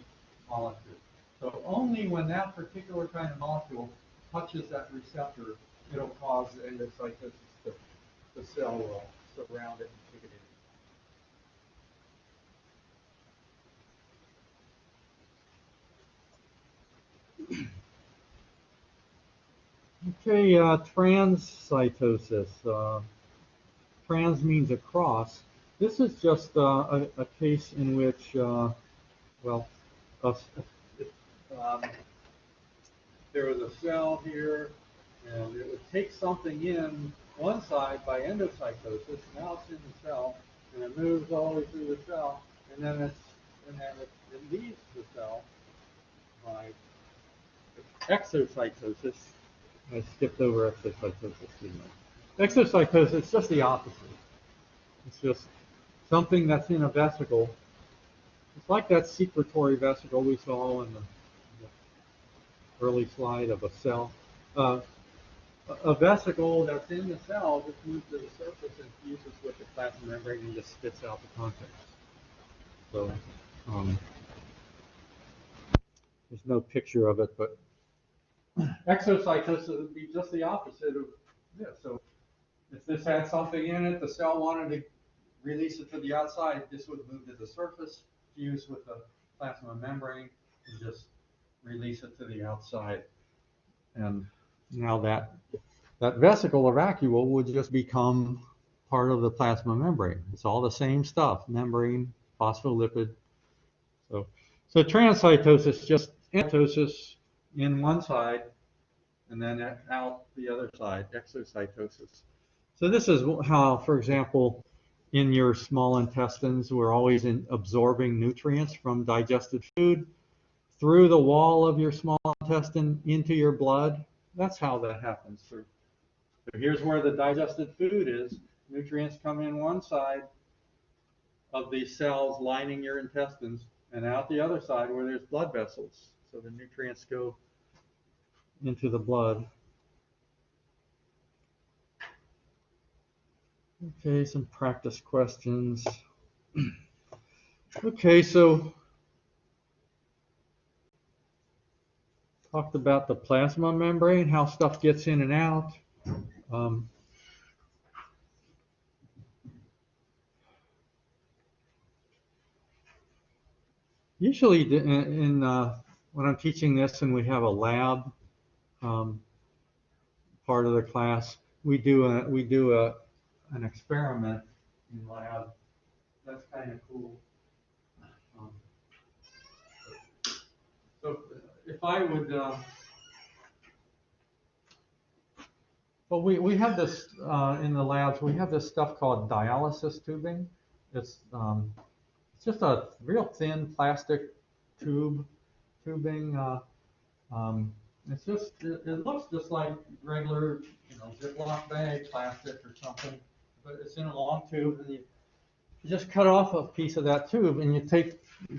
molecule. So only when that particular kind of molecule touches that receptor, it'll cause the endocytosis. The cell will surround it and take it in. Okay, transcytosis. Trans means across. This is just a case in which, well, a, um, there was a cell here, and it would take something in one side by endocytosis. Now it's in the cell, and it moves all the way through the cell, and then it leaves the cell by exocytosis. I skipped over exocytosis, didn't I? Exocytosis is just the opposite. It's just something that's in a vesicle. It's like that secretory vesicle we saw in the early slide of a cell. A vesicle that's in the cell just moves to the surface and fuses with the plasma membrane and just spits out the contents. So there's no picture of it, but exocytosis would be just the opposite of this. So if this had something in it, the cell wanted to release it to the outside, this would move to the surface, fuse with the plasma membrane, and just release it to the outside. And now that vesicle or vacuole would just become part of the plasma membrane. It's all the same stuff, membrane, phospholipid. So transcytosis, just endocytosis in one side, and then out the other side, exocytosis. So this is how, for example, in your small intestines, we're always absorbing nutrients from digested food through the wall of your small intestine into your blood. That's how that happens. So here's where the digested food is. Nutrients come in one side of these cells lining your intestines, and out the other side where there's blood vessels. So the nutrients go into the blood. Okay, some practice questions. Okay, so talked about the plasma membrane, how stuff gets in and out. Usually when I'm teaching this and we have a lab part of the class, we do an experiment in lab. That's kind of cool. So if I would, well, we have this in the labs. We have this stuff called dialysis tubing. It's just a real thin plastic tubing. It looks just like regular, Ziploc bag plastic or something, but it's in a long tube, and you just cut off a piece of that tube, and you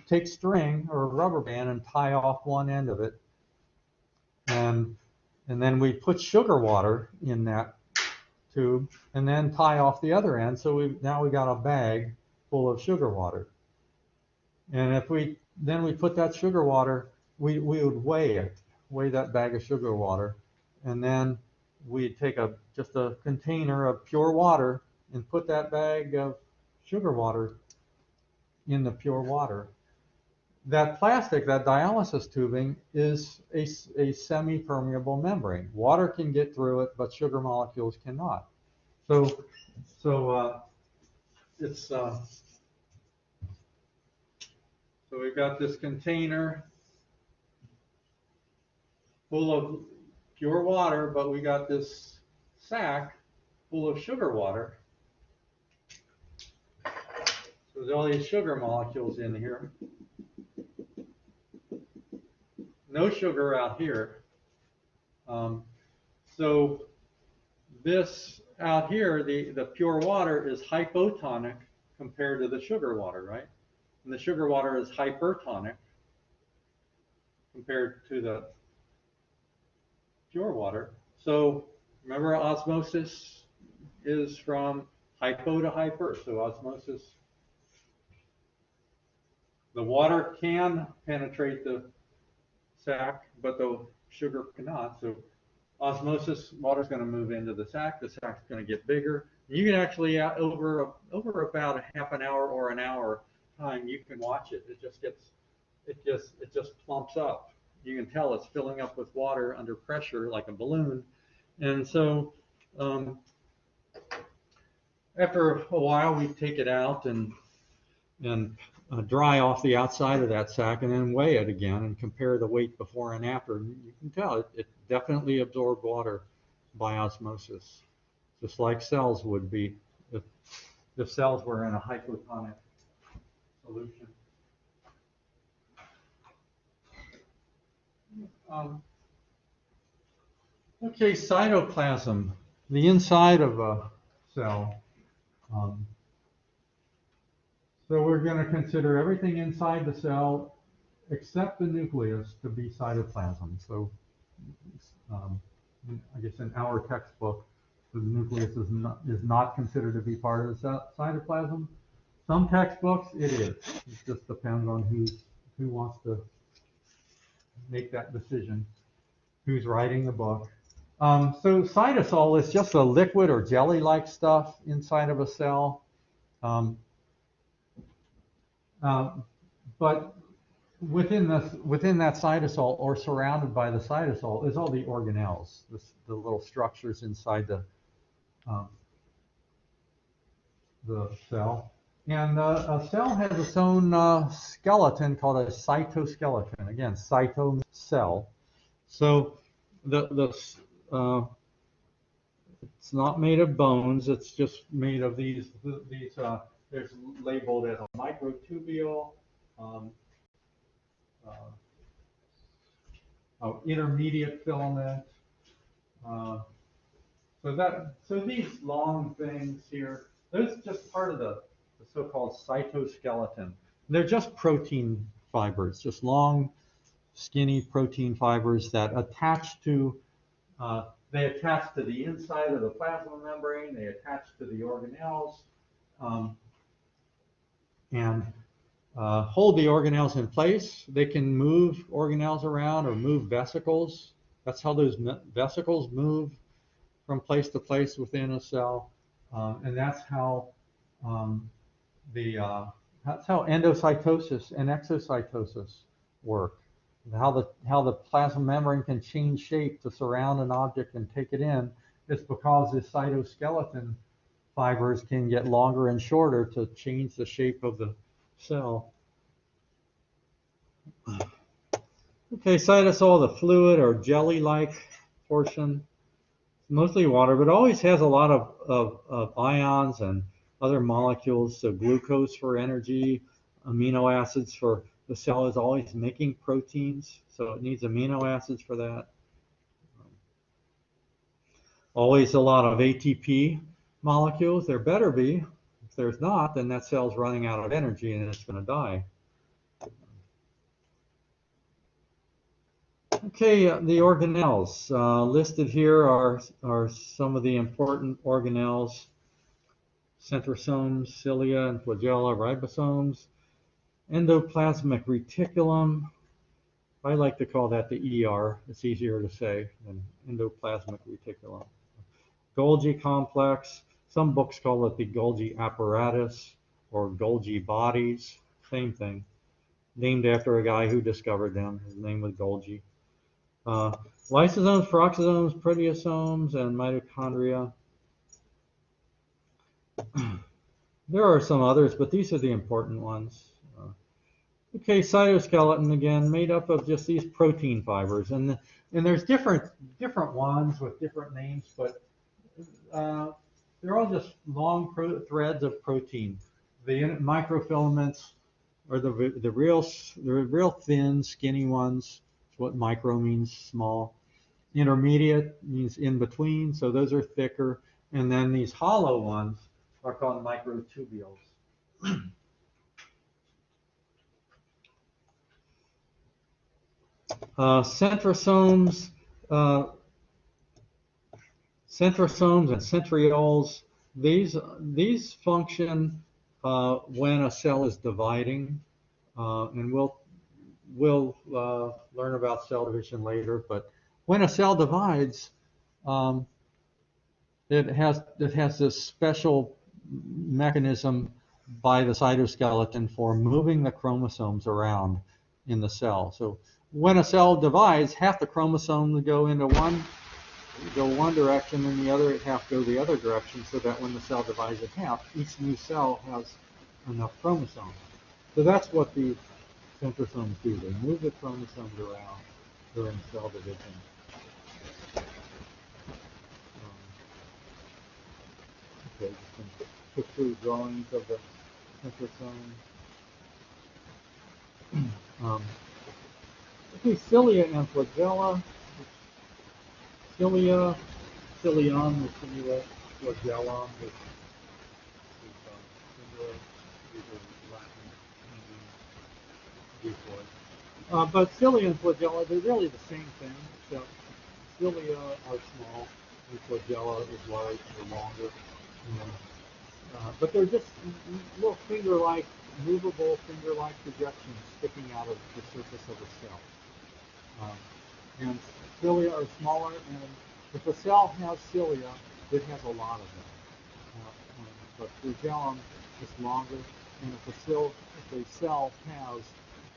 take string or a rubber band and tie off one end of it, and then we put sugar water in that tube, and then tie off the other end. So now we got a bag full of sugar water, and if we put that sugar water, we would weigh that bag of sugar water, and then we'd take just a container of pure water and put that bag of sugar water in the pure water. That plastic, that dialysis tubing, is a semi-permeable membrane. Water can get through it, but sugar molecules cannot. So we've got this container full of pure water, but we got this sack full of sugar water. So there's all these sugar molecules in here. no sugar out here. So this out here, the pure water is hypotonic compared to the sugar water, right? And the sugar water is hypertonic compared to the pure water. So remember, osmosis is from hypo to hyper. So osmosis, the water can penetrate the sac, but the sugar cannot. So osmosis, water's going to move into the sac. The sac's going to get bigger. You can actually, over about a half an hour or an hour time, you can watch it. It just plumps up. You can tell it's filling up with water under pressure like a balloon. And so after a while, we take it out and dry off the outside of that sac and then weigh it again and compare the weight before and after. And you can tell it definitely absorbed water by osmosis, just like cells would be if cells were in a hypotonic solution. Okay, cytoplasm, the inside of a cell. So we're going to consider everything inside the cell except the nucleus to be cytoplasm. So I guess in our textbook, the nucleus is not considered to be part of the cytoplasm. Some textbooks it is. It just depends on who wants to make that decision, who's writing the book. So cytosol is just a liquid or jelly-like stuff inside of a cell. But within that cytosol, or surrounded by the cytosol, is all the organelles, the little structures inside the cell. And a cell has its own skeleton called a cytoskeleton. Again, cyto means cell. So it's not made of bones. It's just made of these. There's labeled as a microtubule, intermediate filament. So these long things here, those just part of the so-called cytoskeleton. They're just protein fibers, just long, skinny protein fibers that attach to the inside of the plasma membrane. They attach to the organelles. And hold the organelles in place. They can move organelles around or move vesicles. That's how those vesicles move from place to place within a cell, and that's how endocytosis and exocytosis work. How the plasma membrane can change shape to surround an object and take it in is because the cytoskeleton fibers can get longer and shorter to change the shape of the cell. Okay, cytosol, the fluid or jelly-like portion, mostly water, but always has a lot of ions and other molecules. So glucose for energy, amino acids for the cell is always making proteins, so it needs amino acids for that. Always a lot of ATP molecules. There better be. If there's not, then that cell's running out of energy and it's going to die. Okay, the organelles listed here are some of the important organelles: centrosomes, cilia, and flagella, ribosomes, endoplasmic reticulum. I like to call that the ER. It's easier to say than endoplasmic reticulum. Golgi complex. Some books call it the Golgi apparatus or Golgi bodies. Same thing. Named after a guy who discovered them. His name was Golgi. Lysosomes, peroxisomes, proteasomes, and mitochondria. There are some others, but these are the important ones. Okay, cytoskeleton again, made up of just these protein fibers, and there's different ones with different names, but they're all just long threads of protein. The microfilaments are the real thin, skinny ones. That's what micro means, small. Intermediate means in between, so those are thicker. And then these hollow ones are called microtubules. Centrosomes, uh, centrosomes and centrioles, these function when a cell is dividing, and we'll learn about cell division later. But when a cell divides, um, it has this special mechanism by the cytoskeleton for moving the chromosomes around in the cell. So when a cell divides, half the chromosomes go one direction, and the other half go the other direction, so that when the cell divides in half, each new cell has enough chromosomes. So that's what the centrosomes do. They move the chromosomes around during cell division. Okay, just some picture drawings of the centrosomes. Okay, cilia and flagella. Cilia, cilium, the cilia, flagellum, which is similar to the Latin Greek word. But cilia and flagella, they're really the same thing, except cilia are small and flagella is large or longer. But they're just little finger-like, movable finger-like projections sticking out of the surface of a cell. And cilia are smaller, and if a cell has cilia, it has a lot of them. But flagellum is longer, and if a cell has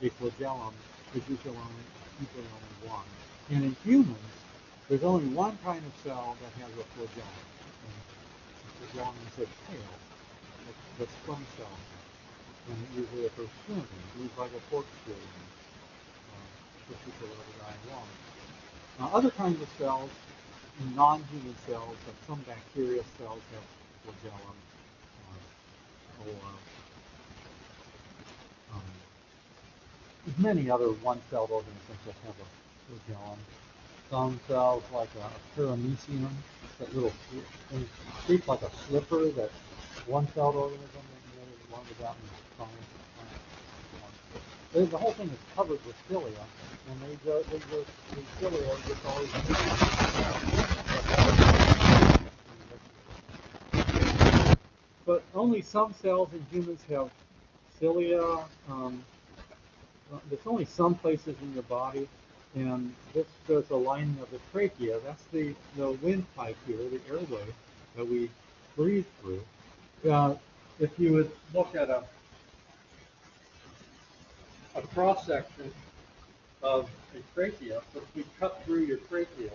a flagellum, there's usually only one. And in humans, there's only one kind of cell that has a flagellum. And the flagellum is a tail, the sperm cell. And usually if they're swimming, it moves like a corkscrew, pushes the little guy along. Other kinds of cells, non-human cells, like some bacteria cells have flagellum, there's many other one-celled organisms that have a flagellum. Some cells, like a paramecium, that little thing shaped like a slipper, that one-celled organism that belongs out in science. The whole thing is covered with cilia, and the cilia just always. But only some cells in humans have cilia. There's only some places in your body, and this shows the lining of the trachea. That's the windpipe here, the airway that we breathe through. If you would look at a cross section of a trachea, so if we cut through your trachea,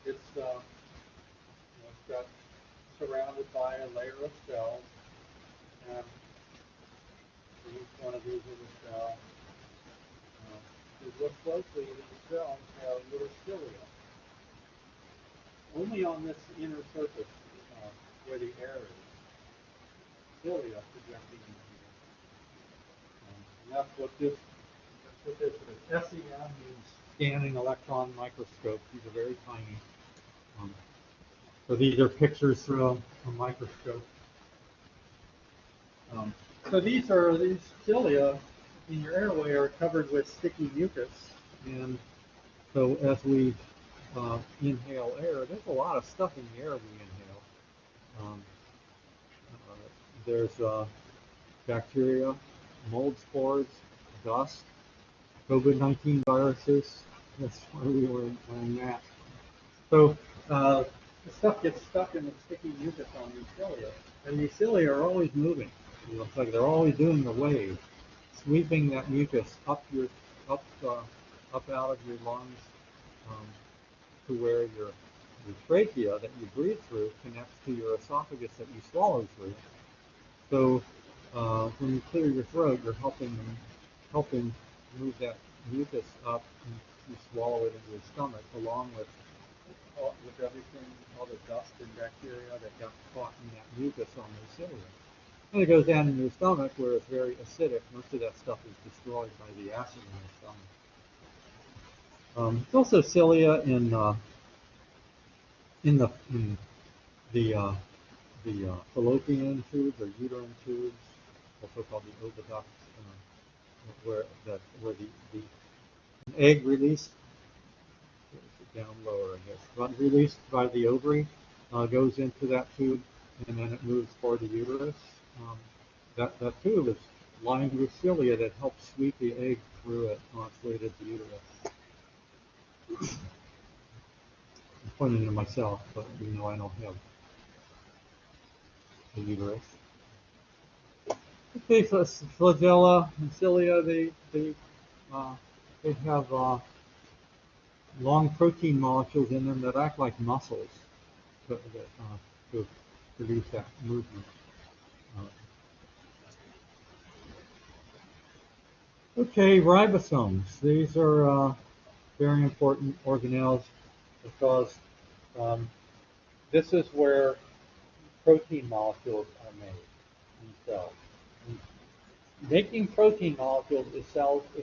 it's got surrounded by a layer of cells, and each one of these is a cell. If you look closely, these cells have little cilia. Only on this inner surface, where the air is, cilia projecting into here. And that's what this is. SEM means scanning electron microscope. These are very tiny. So these are pictures through a microscope. So these cilia in your airway are covered with sticky mucus, and so as we inhale air, there's a lot of stuff in the air we inhale. There's bacteria, mold spores, dust, COVID-19 viruses. That's why we were wearing masks. So the stuff gets stuck in the sticky mucus on these cilia, and these cilia are always moving. It looks like they're always doing the wave, sweeping that mucus up out of your lungs to where your trachea that you breathe through connects to your esophagus that you swallow through. So when you clear your throat, you're helping move that mucus up, and you swallow it into your stomach, along with everything, all the dust and bacteria that got caught in that mucus on those cilia. And it goes down in your stomach where it's very acidic. Most of that stuff is destroyed by the acid in your stomach. It's also cilia in the fallopian tubes or uterine tubes, also called the oviducts, where the egg released down lower, I guess, but released by the ovary goes into that tube, and then it moves toward the uterus. Um, that tube is lined with cilia that helps sweep the egg through it on its way to the uterus. I'm pointing to myself, but you know I don't have a uterus. Okay, flagella and cilia, they have long protein molecules in them that act like muscles to produce that movement. Okay, ribosomes. These are very important organelles because um, this is where protein molecules are made in cells. And making protein molecules is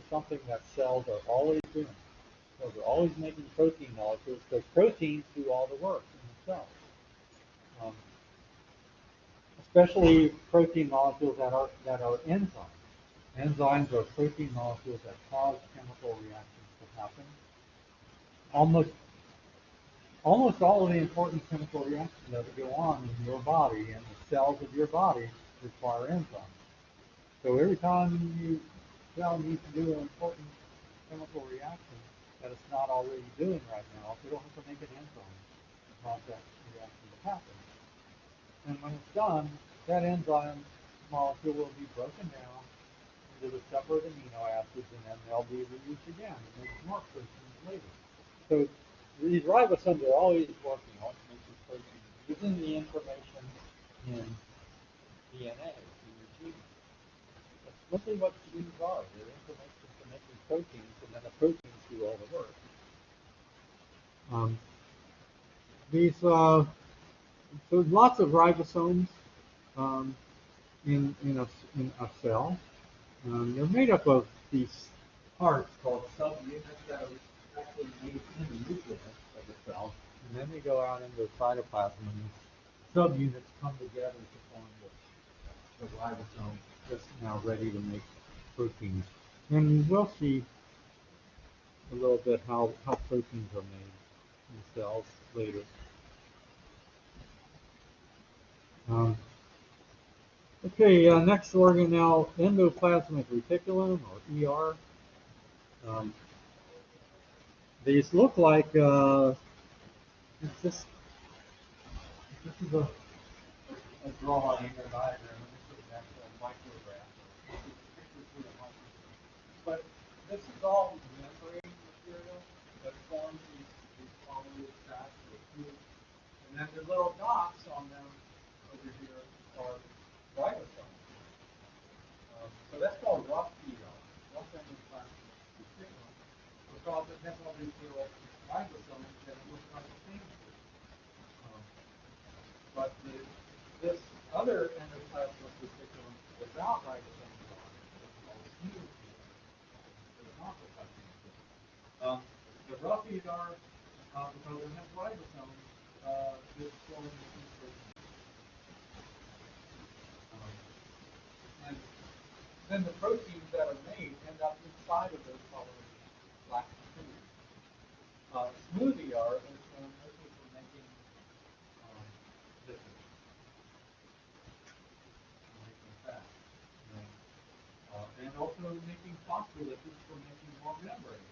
something that cells are always doing. So they're always making protein molecules because proteins do all the work in the cell. Um, especially protein molecules that are enzymes. Enzymes are protein molecules that cause chemical reactions to happen. Almost all of the important chemical reactions that go on in your body and the cells of your body require enzymes. So every time you cell needs to do an important chemical reaction that it's not already doing right now, it'll have to make an enzyme to cause that reaction to happen. And when it's done, that enzyme molecule will be broken down into the separate amino acids, and then they'll be reused again and make more proteins later. So these ribosomes are always working on making proteins, using the information in DNA, in your genes. That's mostly what genes are. They're information for making proteins, and then the proteins do all the work. So lots of ribosomes in a cell. They're made up of these parts called subunits that are actually made in the nucleus of the cell, and then they go out into the cytoplasm, and these subunits come together to form the ribosome that's now ready to make proteins. And we'll see a little bit how proteins are made in cells later. Okay, next organelle, endoplasmic reticulum, or ER. These look like this is a drawing or diagram. This is an actual micrograph. But this is all membrane material that forms these polymer stacks or tubes. And then the little dots on them over here are ribosomes. So that's called rough ER, rough endoplasmic reticulum, because it has all these little ribosomes that look like a finger. But this other endoplasmic reticulum without ribosomes on it is called smooth ER. The rough ER, because it has ribosomes, is slowly making proteins. And then the proteins that are made end up inside of those polymer tubes. Smooth ER is mostly for making lipids, making fat, and also making phospholipids for making more membrane.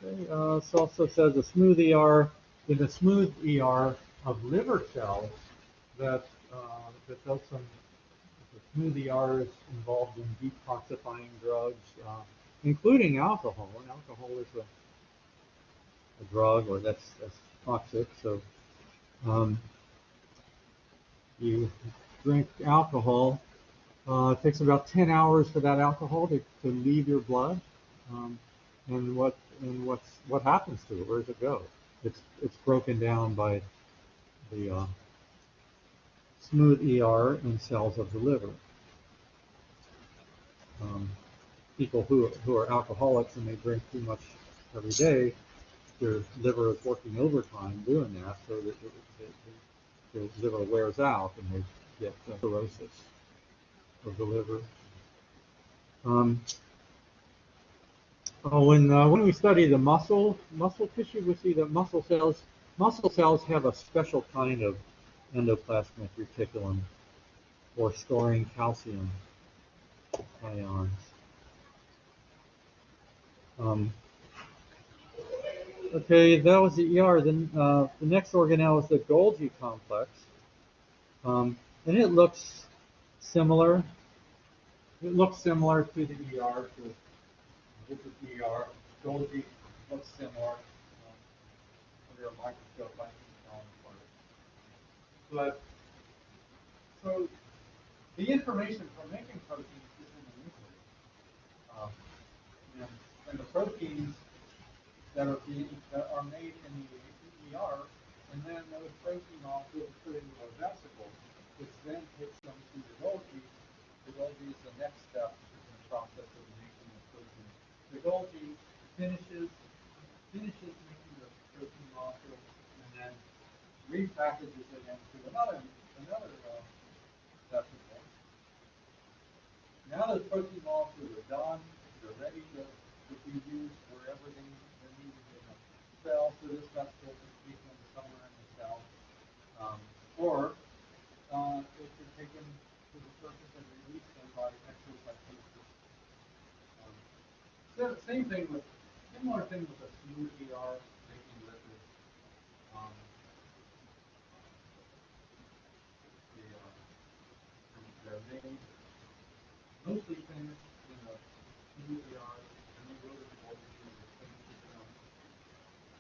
Okay, this also says a smooth ER, in the smooth ER of liver cells that does some, the smooth ER is involved in detoxifying drugs, including alcohol. And alcohol is a drug, or that's toxic. So you drink alcohol. It takes about 10 hours for that alcohol to leave your blood. And what happens to it? Where does it go? It's broken down by the smooth ER in cells of the liver. people who are alcoholics and they drink too much every day, their liver is working overtime doing that, so that the liver wears out and they get cirrhosis of the liver. When we study the muscle tissue, we see that muscle cells have a special kind of endoplasmic reticulum for storing calcium ions. Okay, that was the ER. Then the next organelle is the Golgi complex, and it looks similar. It looks similar to the ER. This is the ER. Golgi looks similar. Under a microscope, I can tell them apart. But so the information for making proteins is in the nucleus, and the proteins that are made in the ER, and then those protein molecules are put into a vesicle, which then takes them to the Golgi. The Golgi is the next step in the process of making the protein. The Golgi finishes making the protein molecules, and then repackages it into another vesicle. Now those protein molecules are done. They're ready to be used wherever they're needed in the cell. So this vesicle can take them somewhere in the cell, or it can take them to the surface and release them by exocytosis. So similar thing with a smooth ER making lipids. They're made mostly finished in a smooth ER, and then go to the Golgi, which finishes them,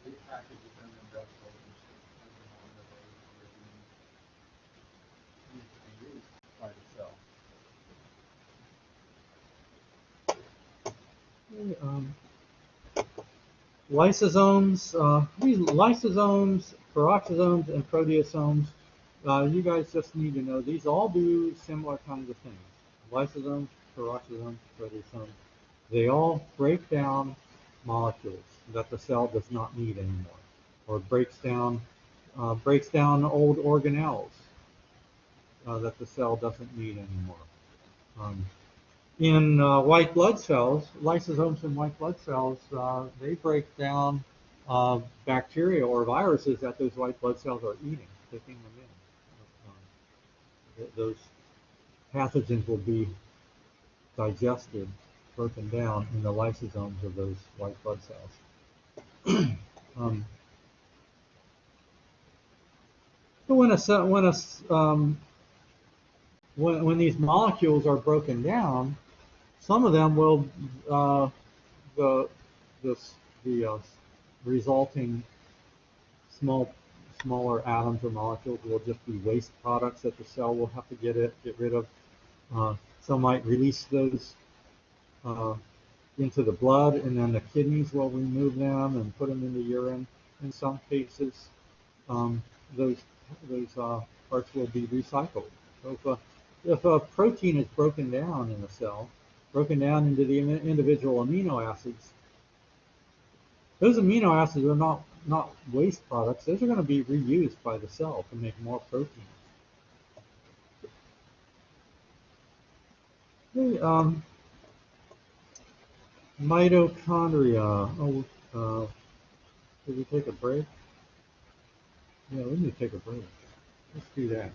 repackages them in vessels, and ships them on their way to where they need to be used by the cell. Lysosomes, peroxisomes, and proteasomes, you guys just need to know these all do similar kinds of things. Lysosomes, peroxisomes, proteasomes, they all break down molecules that the cell does not need anymore, or breaks down old organelles that the cell doesn't need anymore. In white blood cells, lysosomes in white blood cells, they break down bacteria or viruses that those white blood cells are eating, taking them in. Those pathogens will be digested, broken down in the lysosomes of those white blood cells. So when these molecules are broken down, some of them will the resulting smaller atoms or molecules will just be waste products that the cell will have to get rid of. Some might release those into the blood, and then the kidneys will remove them and put them in the urine. In some cases, those parts will be recycled. So if a protein is broken down in a cell, broken down into the individual amino acids, those amino acids are not waste products. Those are going to be reused by the cell to make more protein. Okay, mitochondria. Did we take a break? Yeah, we need to take a break. Let's do that.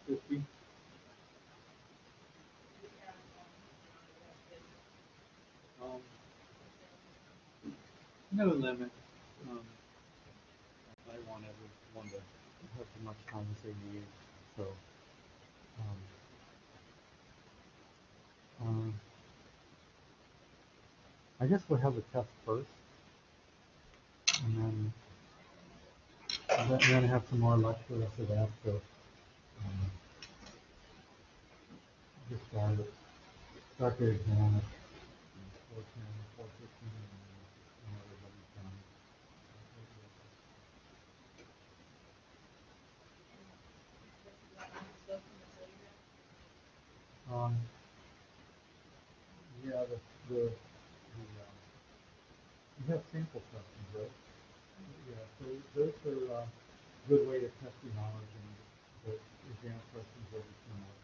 50. Um, no limit. Um, I want everyone to have as much time as they need. So, um, um, I guess we'll have a test first, and then have some more lecture after that. So, just start the exam at 4:10, 4:15, and everybody's done. Um, yeah, you have sample questions, right? Yeah, so those are a good way to test your knowledge, and the exam questions are similar.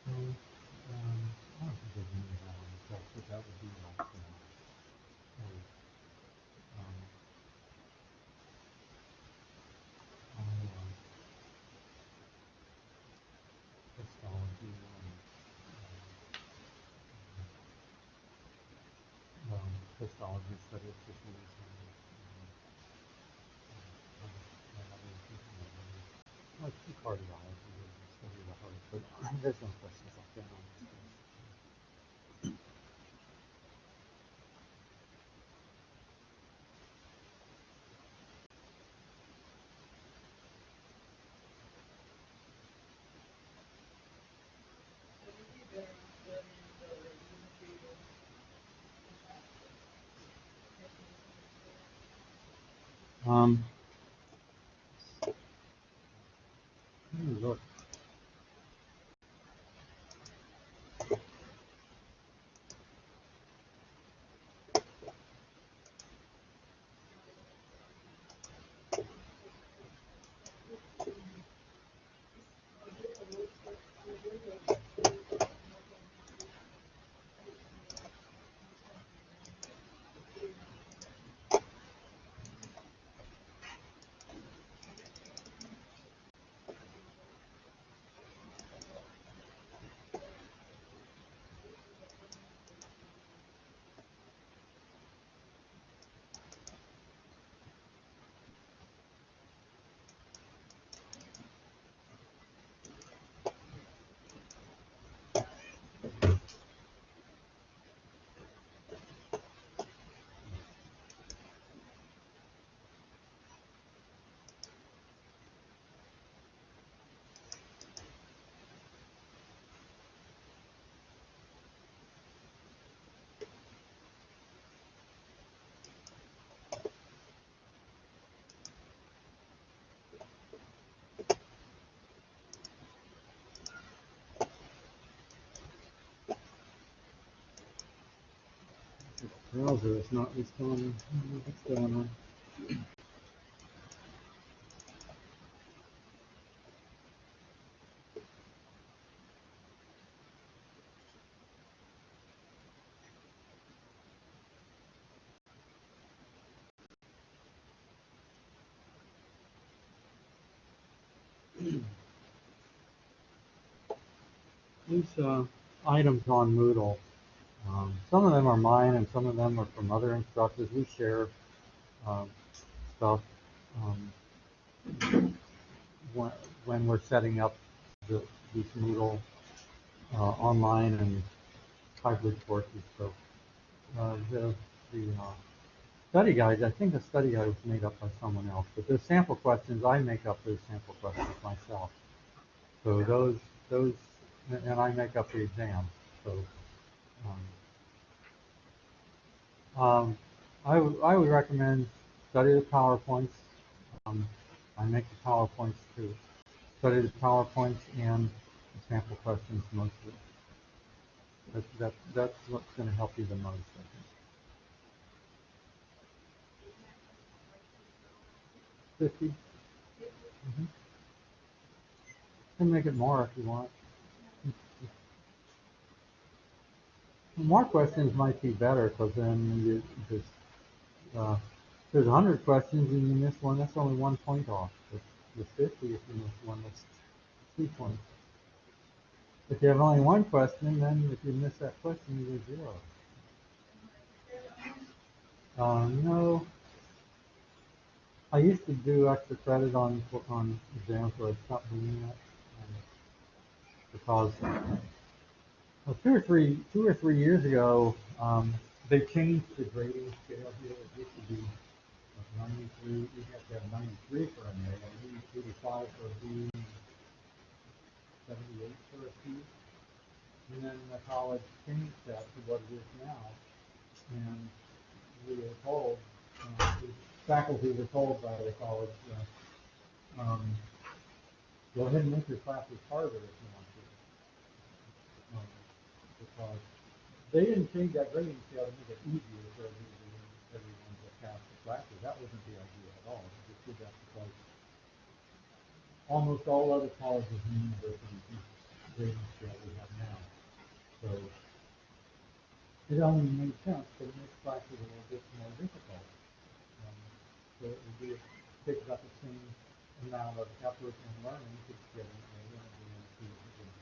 So, I don't think there's any that on the test, but that would be like, um, histology histology study of tissues and other people, like cardiology or study of the heart, but there's no questions like that on this test. Um, look, browser is not responding. I don't know what's going on. These items on Moodle, some of them are mine and some of them are from other instructors. We share stuff when, when we're setting up these Moodle online and hybrid courses. So the study guide, I think the study guide was made up by someone else, but the sample questions, I make up those sample questions myself. So those, and I make up the exam. So I would recommend study the PowerPoints. I make the PowerPoints too. Study the PowerPoints and the sample questions mostly. That's what's going to help you the most, I think. 50. Mm-hmm. You can make it more if you want. More questions might be better because then you just, there's 100 questions and you miss one, that's only 1 point off. With 50, if you miss one, that's 2 points. If you have only one question, then if you miss that question, you get 0. No, I used to do extra credit on exams, but I stopped doing that because well, 2 or 3 years ago, they changed the grading scale here. It used to be 93. You have to have 93 for an A, 85 for a B, 78 for a C. And then the college changed that to what it is now. And we were told, the faculty were told by the college, go ahead and make your classes harder if you want to. Because they didn't change that grading scale to make it easier for everyone to pass the classes. That wasn't the idea at all. They just did that because almost all other colleges and universities use the grading scale we have now. So it only made sense to make classes a little bit more difficult. So it would be take about the same amount of effort and learning to get an A and a B and a C and a D.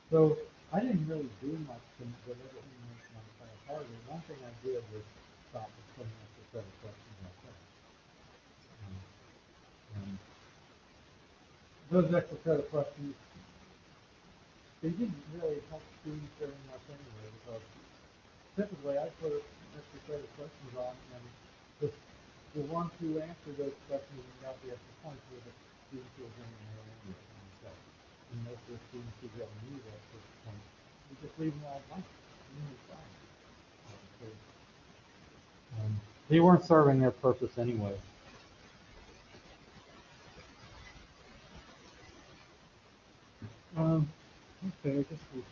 So I didn't really do much to deliver my class harder. One thing I did was stop putting extra credit questions myself. And those extra credit questions, they didn't really help students very much anyway, because typically I put extra credit questions on, and the ones who answered those questions and got the extra points were the students who were getting an A anyway on the test. And most of the students who got new that first point, we just leave them all blank. So, they weren't serving their purpose anyway. Okay, I guess we.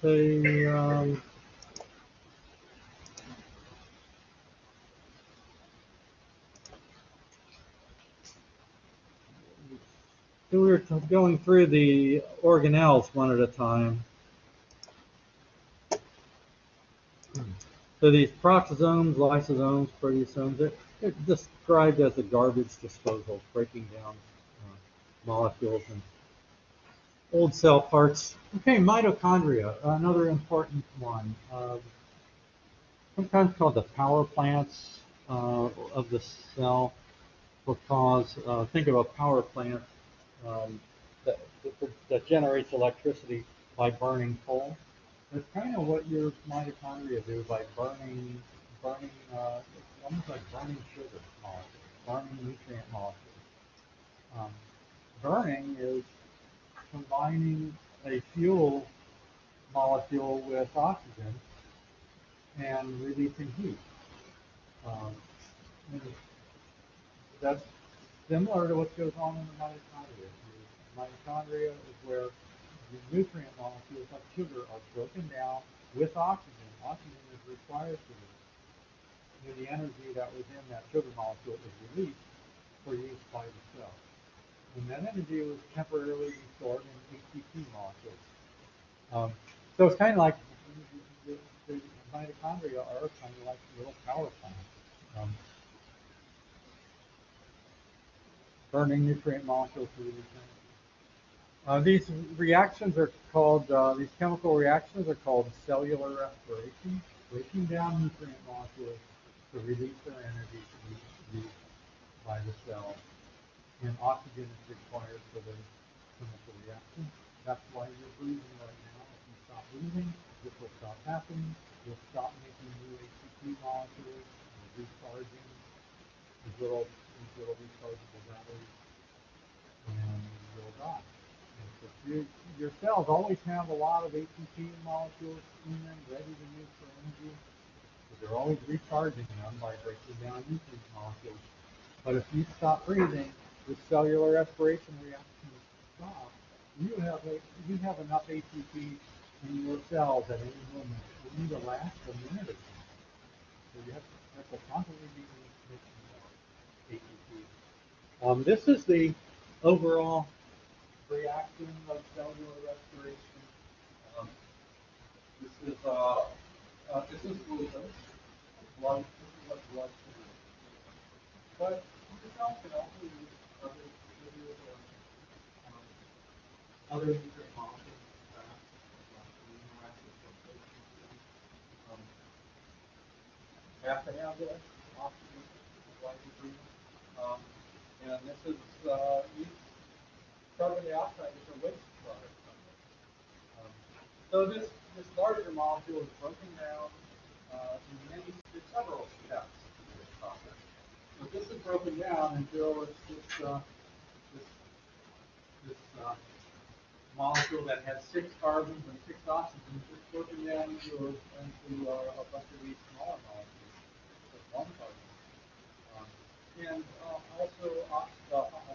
Say, so we were going through the organelles one at a time. So these peroxisomes, lysosomes, proteasomes, they're described as a garbage disposal, breaking down molecules and old cell parts. Okay, mitochondria, another important one. Sometimes called the power plants of the cell, because think of a power plant that, that generates electricity by burning coal. That's kind of what your mitochondria do by burning, it's almost like burning sugar molecules, burning nutrient molecules. Burning is combining a fuel molecule with oxygen and releasing heat. Um, and that's similar to what goes on in the mitochondria. The mitochondria is where the nutrient molecules like sugar are broken down with oxygen. Oxygen is required for this. And the energy that was in that sugar molecule is released for use by the cell. And that energy was temporarily stored in ATP molecules. So it's kind of like the mitochondria are kind of like little power plants. Burning nutrient molecules to release energy. These reactions are called, these chemical reactions are called cellular respiration, breaking down nutrient molecules to release their energy to be used by the cell. And oxygen is required for the chemical reaction. That's why you're breathing right now. If you stop breathing, this will stop happening. You'll stop making new ATP molecules, recharging these little rechargeable batteries, and you'll die. And so your cells always have a lot of ATP molecules in them ready to use for energy. So they're always recharging them by breaking down nutrient molecules. But if you stop breathing, the cellular respiration reaction stops. You have enough ATP in your cells at any moment for you to last a minute or two. So you have to constantly be making more ATP. This is the overall reaction of cellular respiration. This is glucose. Blood. This is what blood sugar is. But the cell can also use other nutrient molecules, amino acids, have to have this oxygen while you're breathing. And this is carbon dioxide is a waste product from this. So this larger molecule is broken down in several steps in this process. So this is broken down until it's this molecule that has 6 carbons and 6 oxygens. It's broken down into a bunch of these smaller molecules with 1 carbon. And also a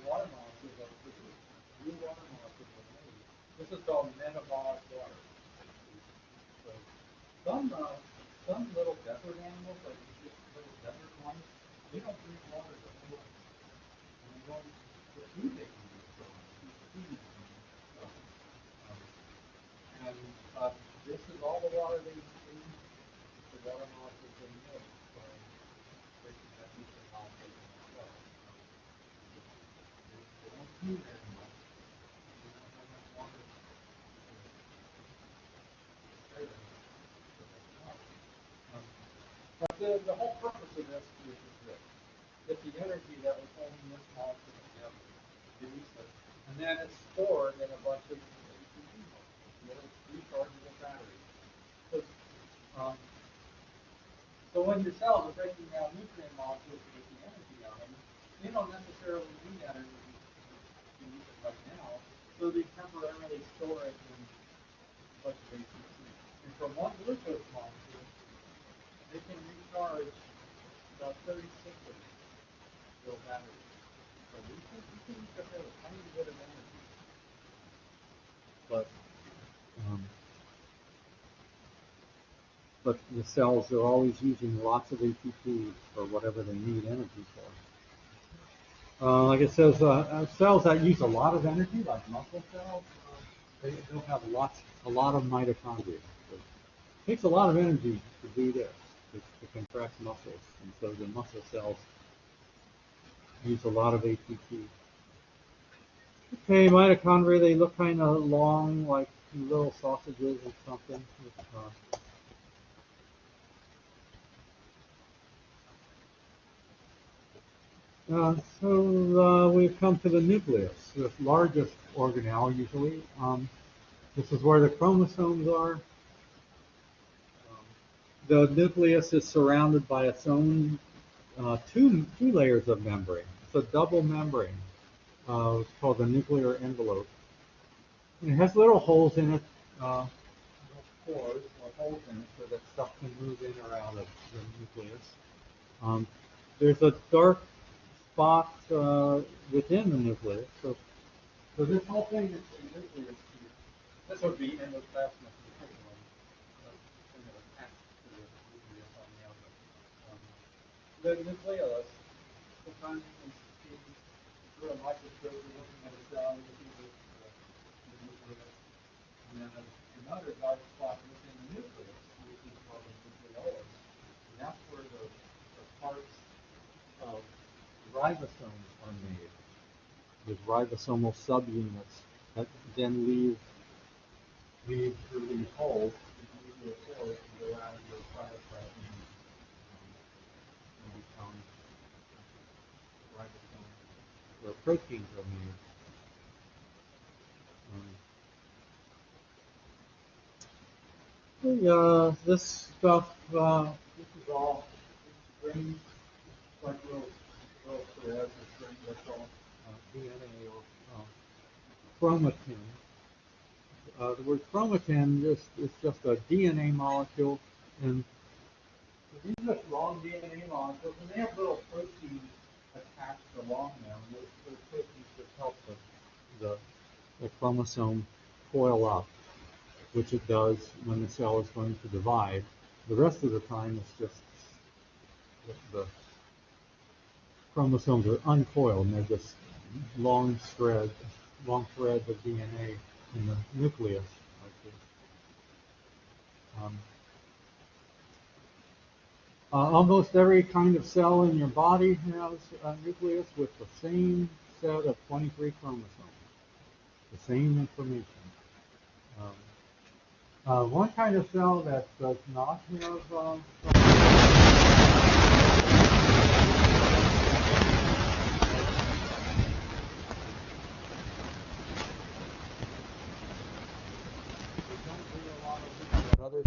water molecule that was produced. New water molecule was made. This is called metabolic water. So some little desert animals, like these little desert ones, they don't drink water the whole life. And they don't, the food they can use for feeding them. And this is all the water they use, the water molecules they make by breaking that nutrient molecule in the cell. They don't need very much. They don't have enough water to spare them. But the whole purpose of this is this. It's the energy that was holding this molecule together. And then it's stored in a bunch of ATP molecules, little rechargeable batteries. So when your cells are breaking down nutrient molecules to get the energy out of them, they don't necessarily need that energy to use it right now, so they temporarily store it in a bunch of ATP. And from one glucose molecule, they can recharge about 36 of these little batteries. So we can use a fairly tiny bit of energy. But the cells are always using lots of ATP for whatever they need energy for. Like it says, cells that use a lot of energy, like muscle cells, they'll have a lot of mitochondria. So it takes a lot of energy to do this, to contract muscles, and so the muscle cells use a lot of ATP. Okay, mitochondria, they look kind of long, like little sausages or something. So we've come to the nucleus, the largest organelle usually. This is where the chromosomes are. The nucleus is surrounded by its own two layers of membrane. It's a double membrane. It's called the nuclear envelope. And it has little holes in it, little pores or holes in it so that stuff can move in or out of the nucleus. There's a dark spot within the nucleus. So this whole thing is the nucleus here. This would be endoplasmic reticulum, kind of attached to the nucleus on the outside. The nucleolus, sometimes you can see through a microscope, you're looking at a cell, you see the nucleus. And then another dark spot within the nucleus, which is called the nucleolus. And that's where the parts of ribosomes are made. With ribosomal subunits that then leave through these holes, these nuclear pores, and go out into the cytoplasm and become ribosomes where proteins are made. This stuff, this is all grains, like little threads or strings. That's all DNA or chromatin. The word chromatin is just a DNA molecule, and these are just long DNA molecules, and they have little proteins attached along them. Those proteins just help the chromosome coil up, which it does when the cell is going to divide. The rest of the time, it's just the chromosomes are uncoiled, and they're just long threads of DNA in the nucleus, like this. Almost every kind of cell in your body has a nucleus with the same set of 23 chromosomes, the same information. One kind of cell that does not have other.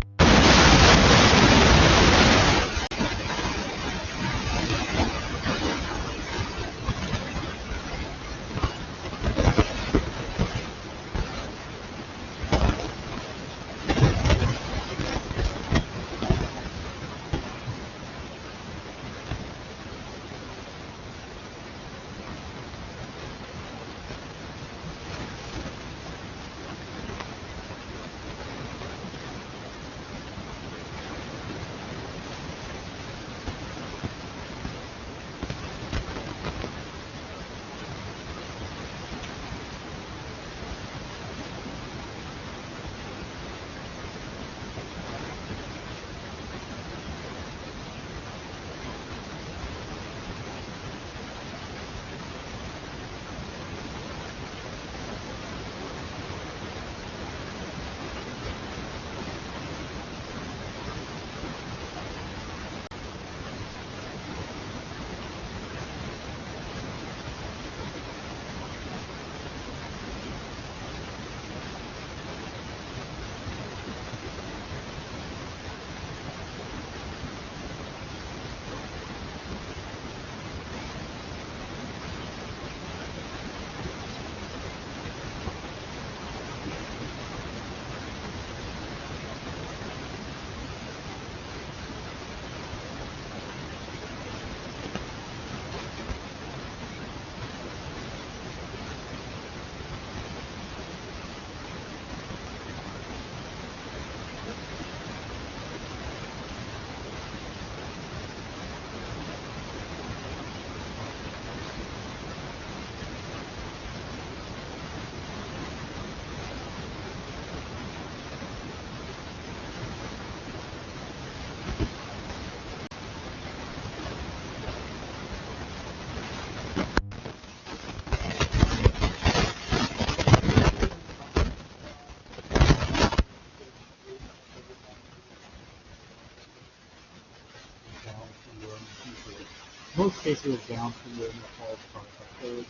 Most cases down to the Nepal part, a third, and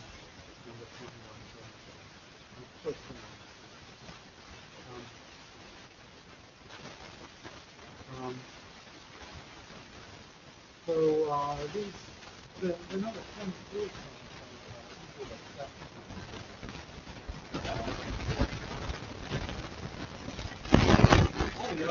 the 21. The number 23 comes from Can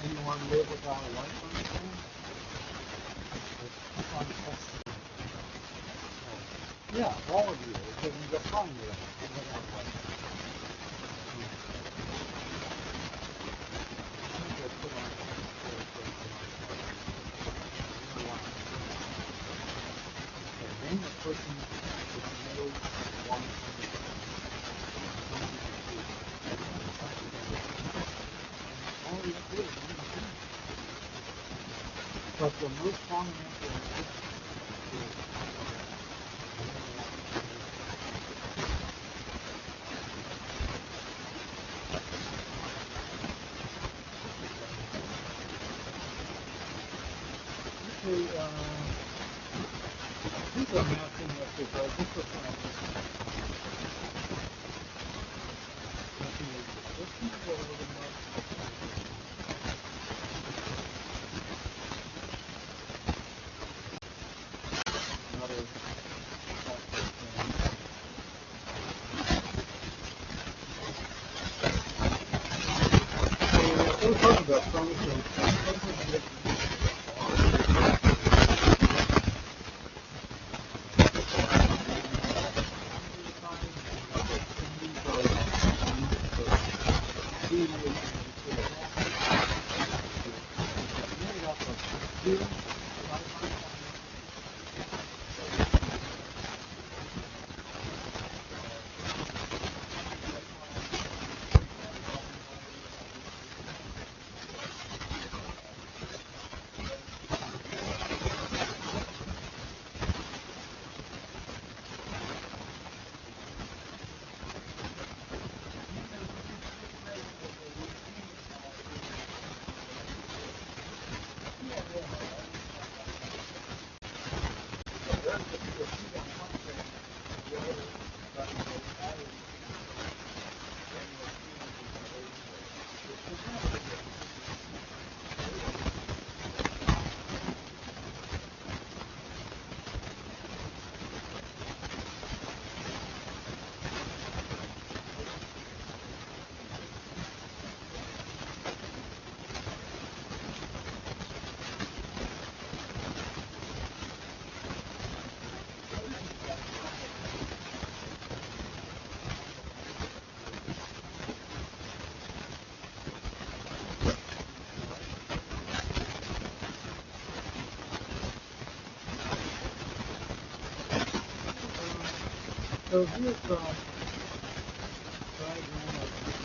anyone live without a light on the phone? Yeah, all of you. Because you're fine with it. Name a person with no one. All you have to do is name a person. But the most common answer is okay, these are matching up with this was nothing is description or the mark. Another we're talking about chromosomes. So here's the diagram of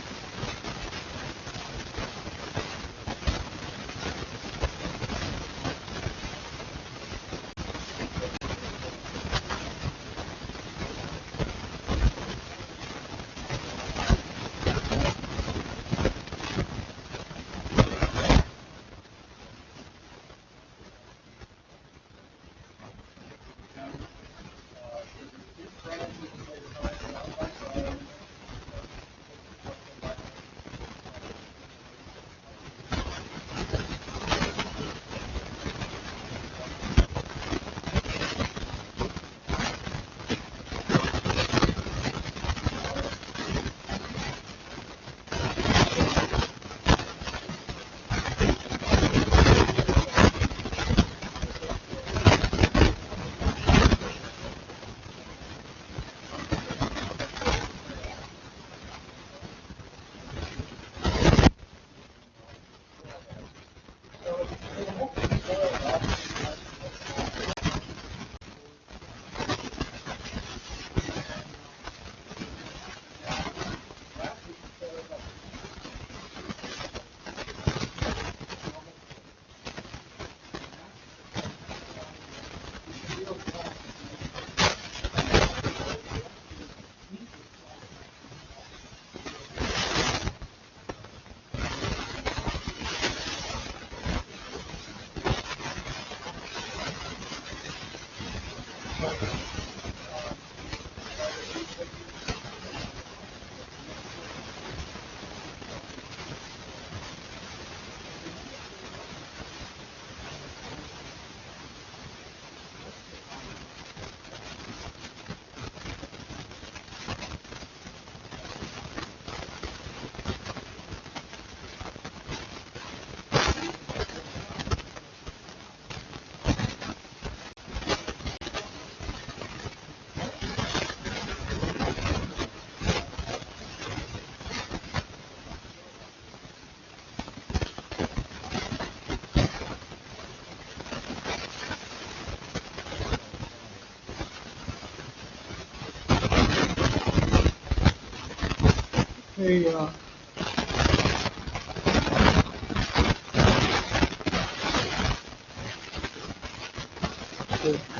a so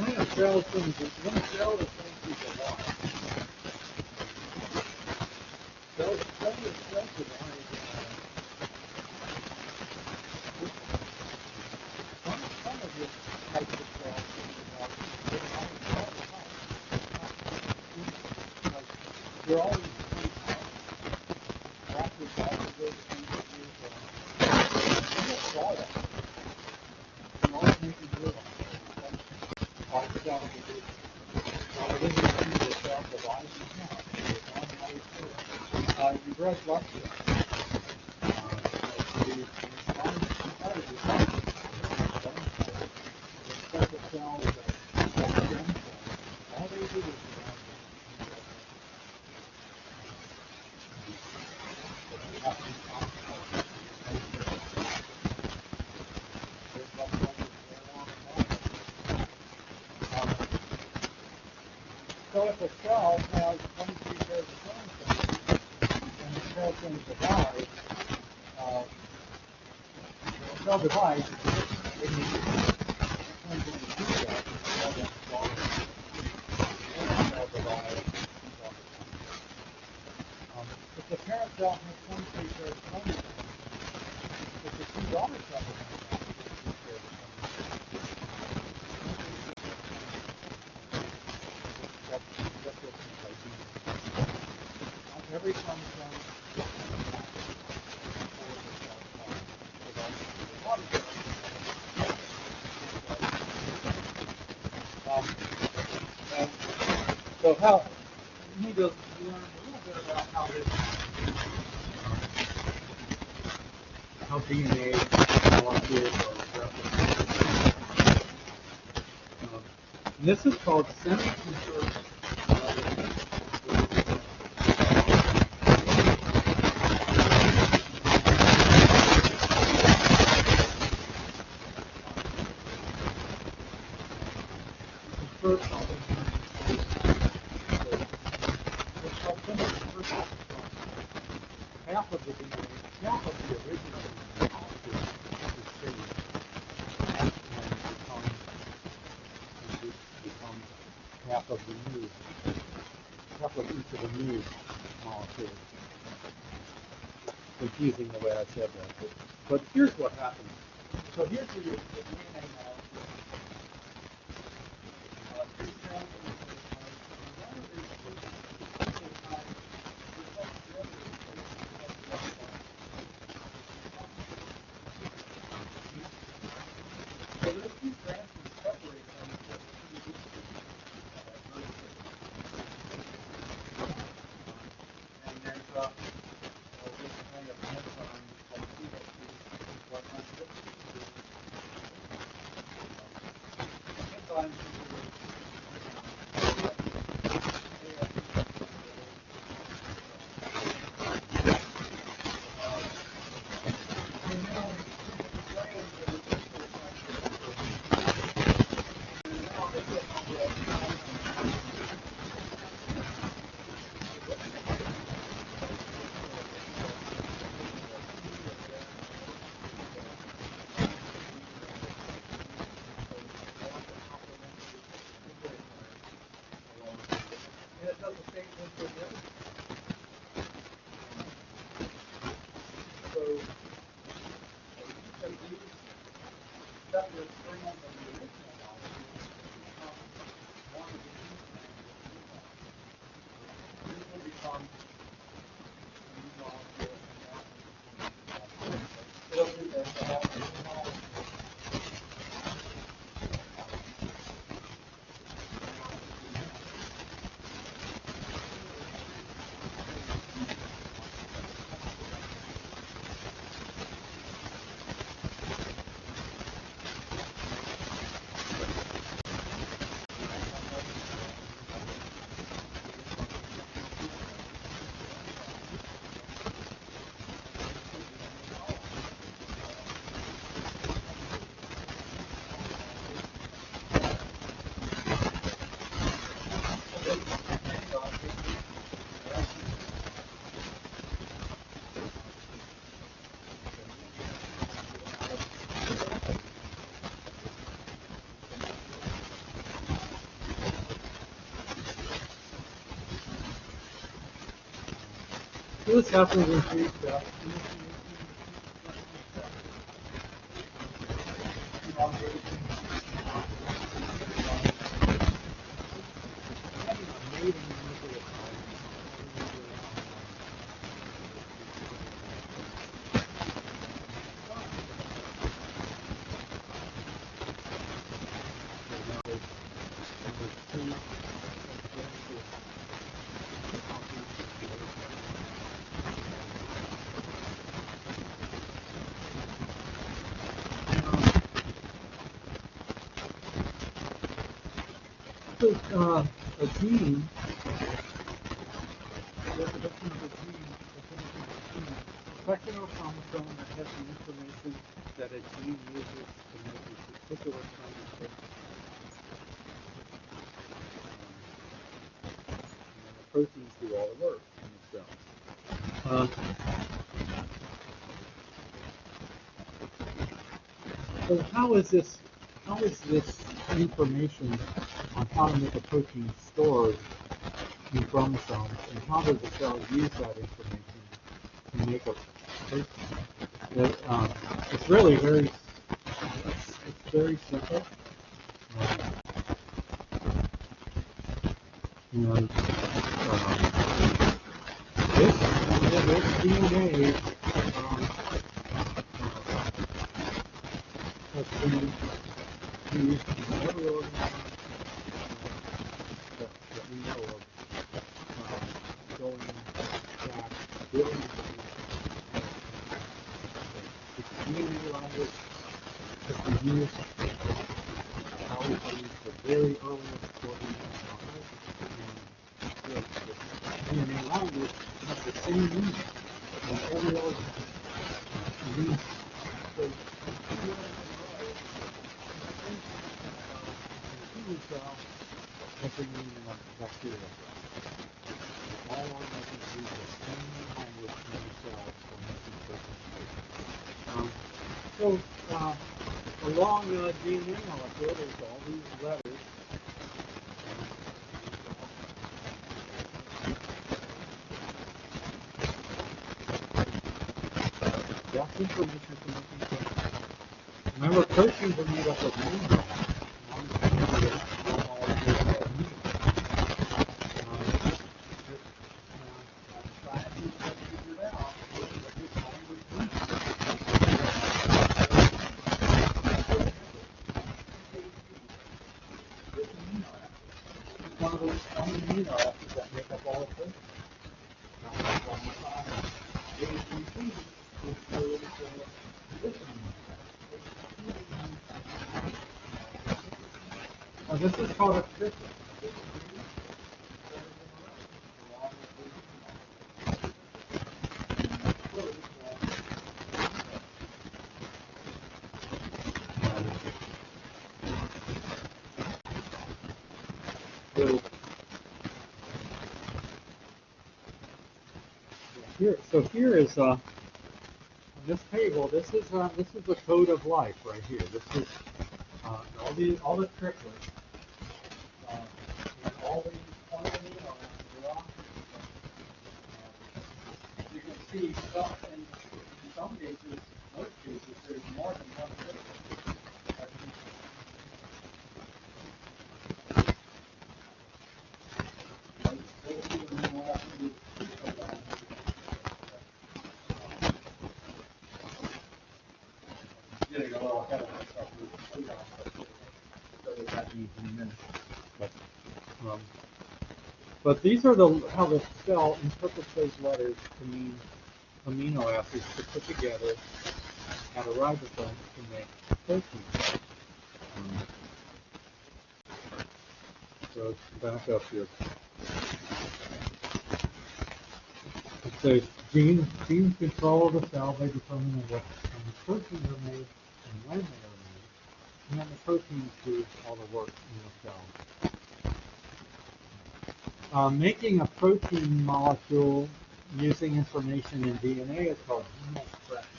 when a cell sends when a cell is sent to the line, cell is sent to some of the types of cells they're always after all of those things and always making good on cell division. Now, it isn't easy to cell divide, it's not. You've read lecture. So if a cell has 23 pairs of chromosomes, and the cell can divide, when a cell divides, it turns into two cells. If the parent cell has 23 pairs of chromosomes, if the two daughter cells have 23 pairs of chromosomes, that's what every chromosome so how you need to learn a little bit about how DNA molecules are replicated. And this is called semi-conserved. First, half of the DNA, half of the original DNA molecule is saved and becomes half of the new, half of each of the new molecules. Confusing the way I said that, but here's what happens. So here's the DNA molecule. So those two branches separate them pretty easily. And there's this kind of enzyme called CSP, what enzymes and it does the same thing for the other. So each of these separate strands of the original molecule become one of the two strands of the new molecule. This will become a new molecule, and that will become a new molecule. It'll do this to all the new molecules. This happens in 3 steps. A gene, the definition of a gene, a sectional chromosome that has the information that a gene uses to make a particular kind of protein. And the proteins do all the work in the cell. So how is this information on how to make a protein stored in chromosomes, and how does the cell use that information to make a protein? It's really very simple. This DNA has been used in every organism that we know of, going back billions of years. It's DNA language that we use, how we use the very earliest organisms on Earth, and the DNA language has the same meaning in every organism. So human cell has the meaning of bacteria. all organisms use the same language in their cells for making protein. Along the DNA molecule, there's all these letters. That's information for making proteins. Remember, proteins are made up of amino acids. One of those amino acids that make up all the proteins. This is called a triplet. Here is on this table. This is the code of life right here. This is all the triplets. And all the amino acids. You can see in some cases, most cases, there's more than one triplet. Getting a little ahead of myself with the food on, that means in a minute. But these are how the cell interprets those letters to mean amino acids to put together at a ribosome to make protein. So let's back up here. It says genes control the cell. They determine what proteins are made and when they are made. And then the proteins do all the work in the cell. Making a protein molecule using information in DNA is called gene expression.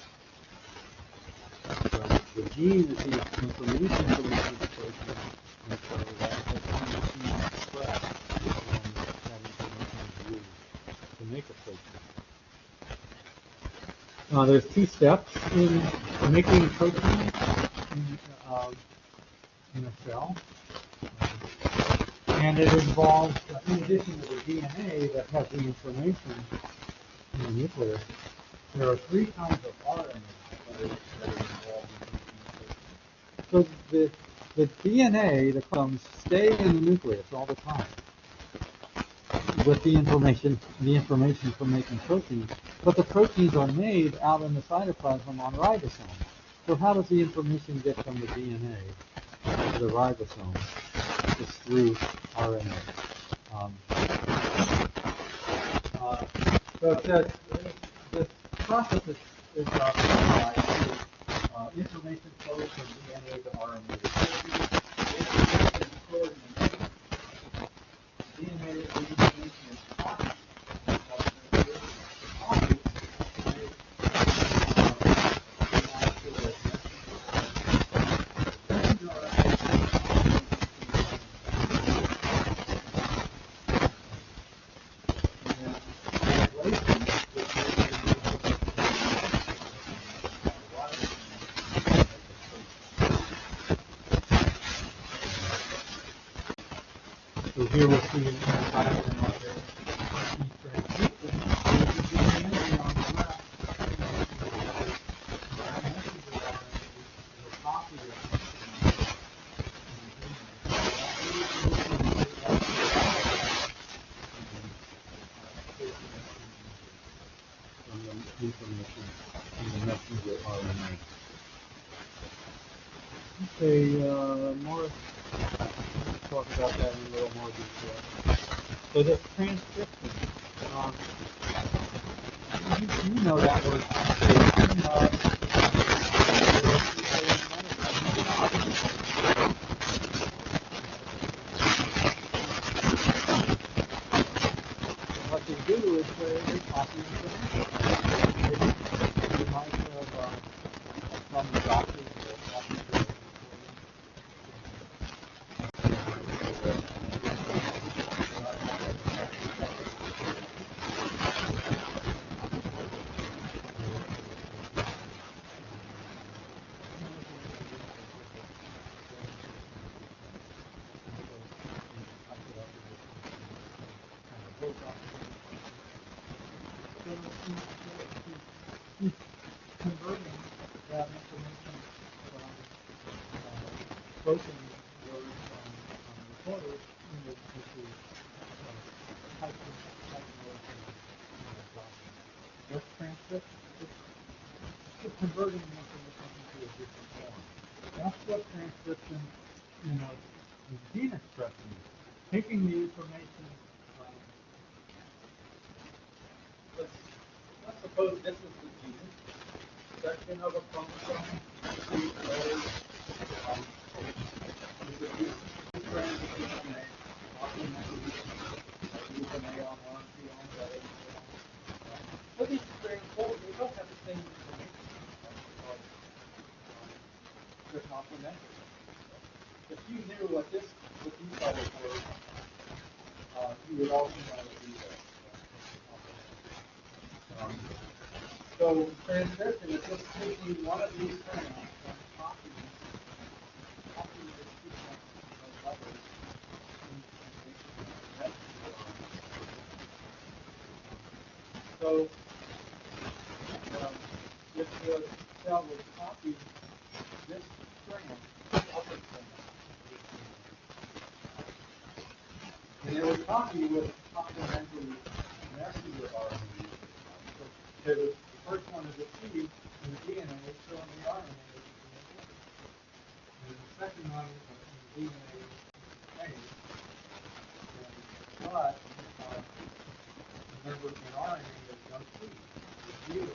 So the gene is the information for making the protein, and so that gene expressed that information is used to make a protein. There's 2 steps in making a protein in a cell. And it involves, in addition to the DNA that has the information in the nucleus, there are 3 kinds of RNA that are involved in protein. So the DNA, the chromosomes, stay in the nucleus all the time with the information for making proteins. But the proteins are made out in the cytoplasm on ribosomes. So how does the information get from the DNA to the ribosome? It's through RNA. So it says this process is information flows from DNA to RNA. DNA information is copied. So here we'll see an information in the messenger RNA. Okay, more. Let's talk about that in a little more detail. So this transcription, you know that word transcription. What the copy information. You might have some doctors or officers he's converting that information from spoken words on recorders into typed words in a document. That's transcription. It's converting the information into a different form. That's what transcription in a gene expression is. Taking the information Let's suppose this is the gene section of a chromosome. Two letters. With two strands of DNA, complementary. Use an A on one, T on the other. But these strands, they don't have the same information. They're complementary. If you knew what these letters were, you would also know what these are. So transcription is just taking one of these strands and copying the sequence of letters and making a messenger RNA. So if the cell would copy this strand, upper strand, and it would copy with complementary messenger RNA. So the first one is a T in the DNA, so in the RNA is a T. And the second one in the DNA is A. But remember, in RNA there's no T. There's U.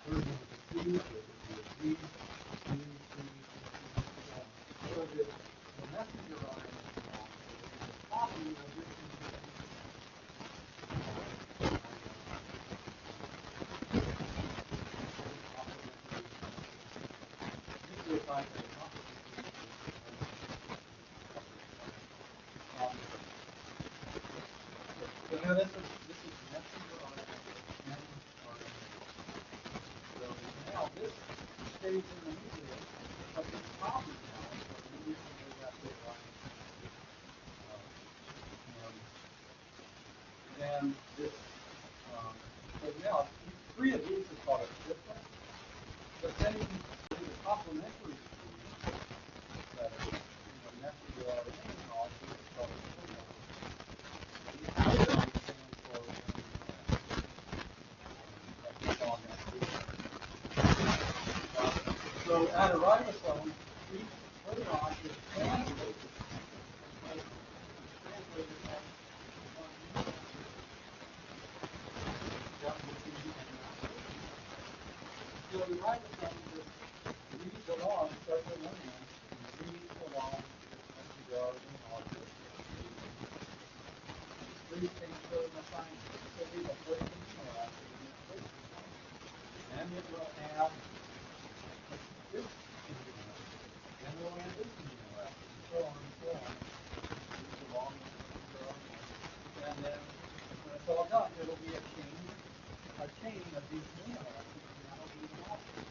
Third one is a C, there's a G, C, so the messenger RNA is a copy of this information. So now this is messenger RNA and RNA. So now this stays in the nucleus, but this copy now, so immediately that bit and then this, so now three of these is called a triplet, but then you can do the complementary that is, messenger RNA and all, so it's called a triplet. The acronym stands for so at a ribosome, each codon is translated as one unit. That would be an acronym. So the ribosome just reads along, starts at one end, and reads along this messenger RNA molecule. These things go in the science. So we have 13 amino acids in this protein. And it will add this amino acid. Then we'll add this amino acid, and so on and so on. These are long and then when it's all done, there will be a chain of these amino acids, and that'll be the molecule.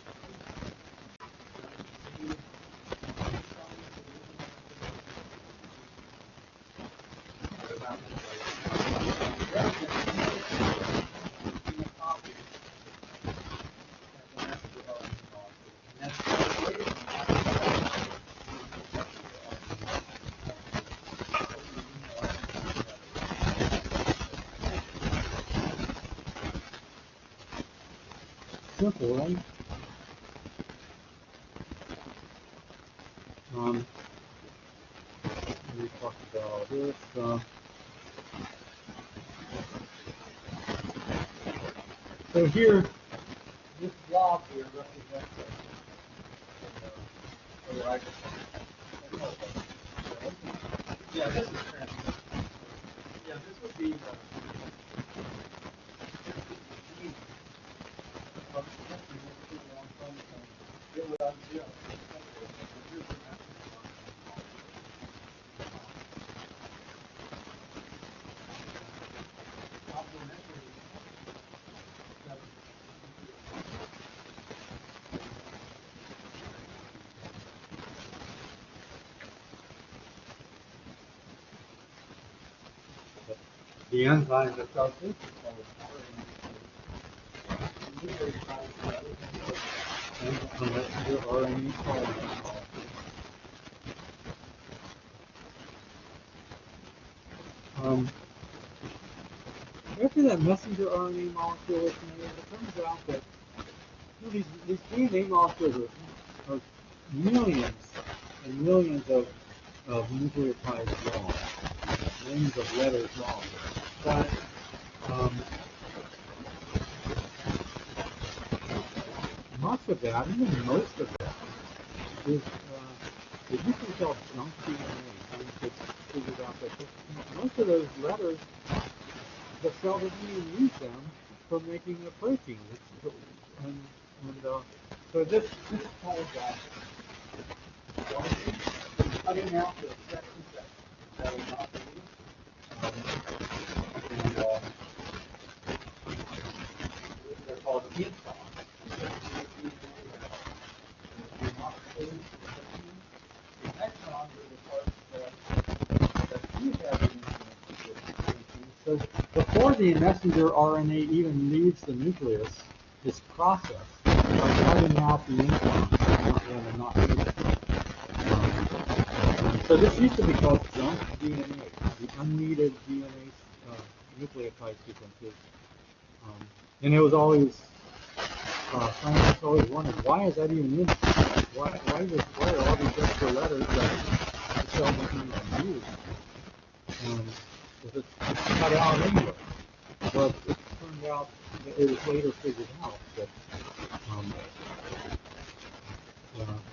simple, right? We talked about this. So here, this blob here represents Yeah, this is transcription. Yeah. Here's the next one. Complementary. The enzyme that does this is called RNA polymerase. After that messenger RNA molecule is made, it turns out that these DNA molecules are millions and millions of nucleotides long, millions of letters long. But much of that, even most of that, is it used to be called junk DNA. Scientists figured out that most of those letters, the cell doesn't even use them for making a protein. So this is called cutting out the sections that are not needed. They're called introns. The exons are the parts that do have the information. So before the messenger RNA even leaves the nucleus, it's processed by cutting out the introns that are not needed. So this used to be called junk DNA, the unneeded DNA nucleotide sequences. And it was always, scientists always wondered, why is that even in there? Why are all these extra letters that the cell doesn't even use? If it's cut out anyway. But it turned out that it was later figured out that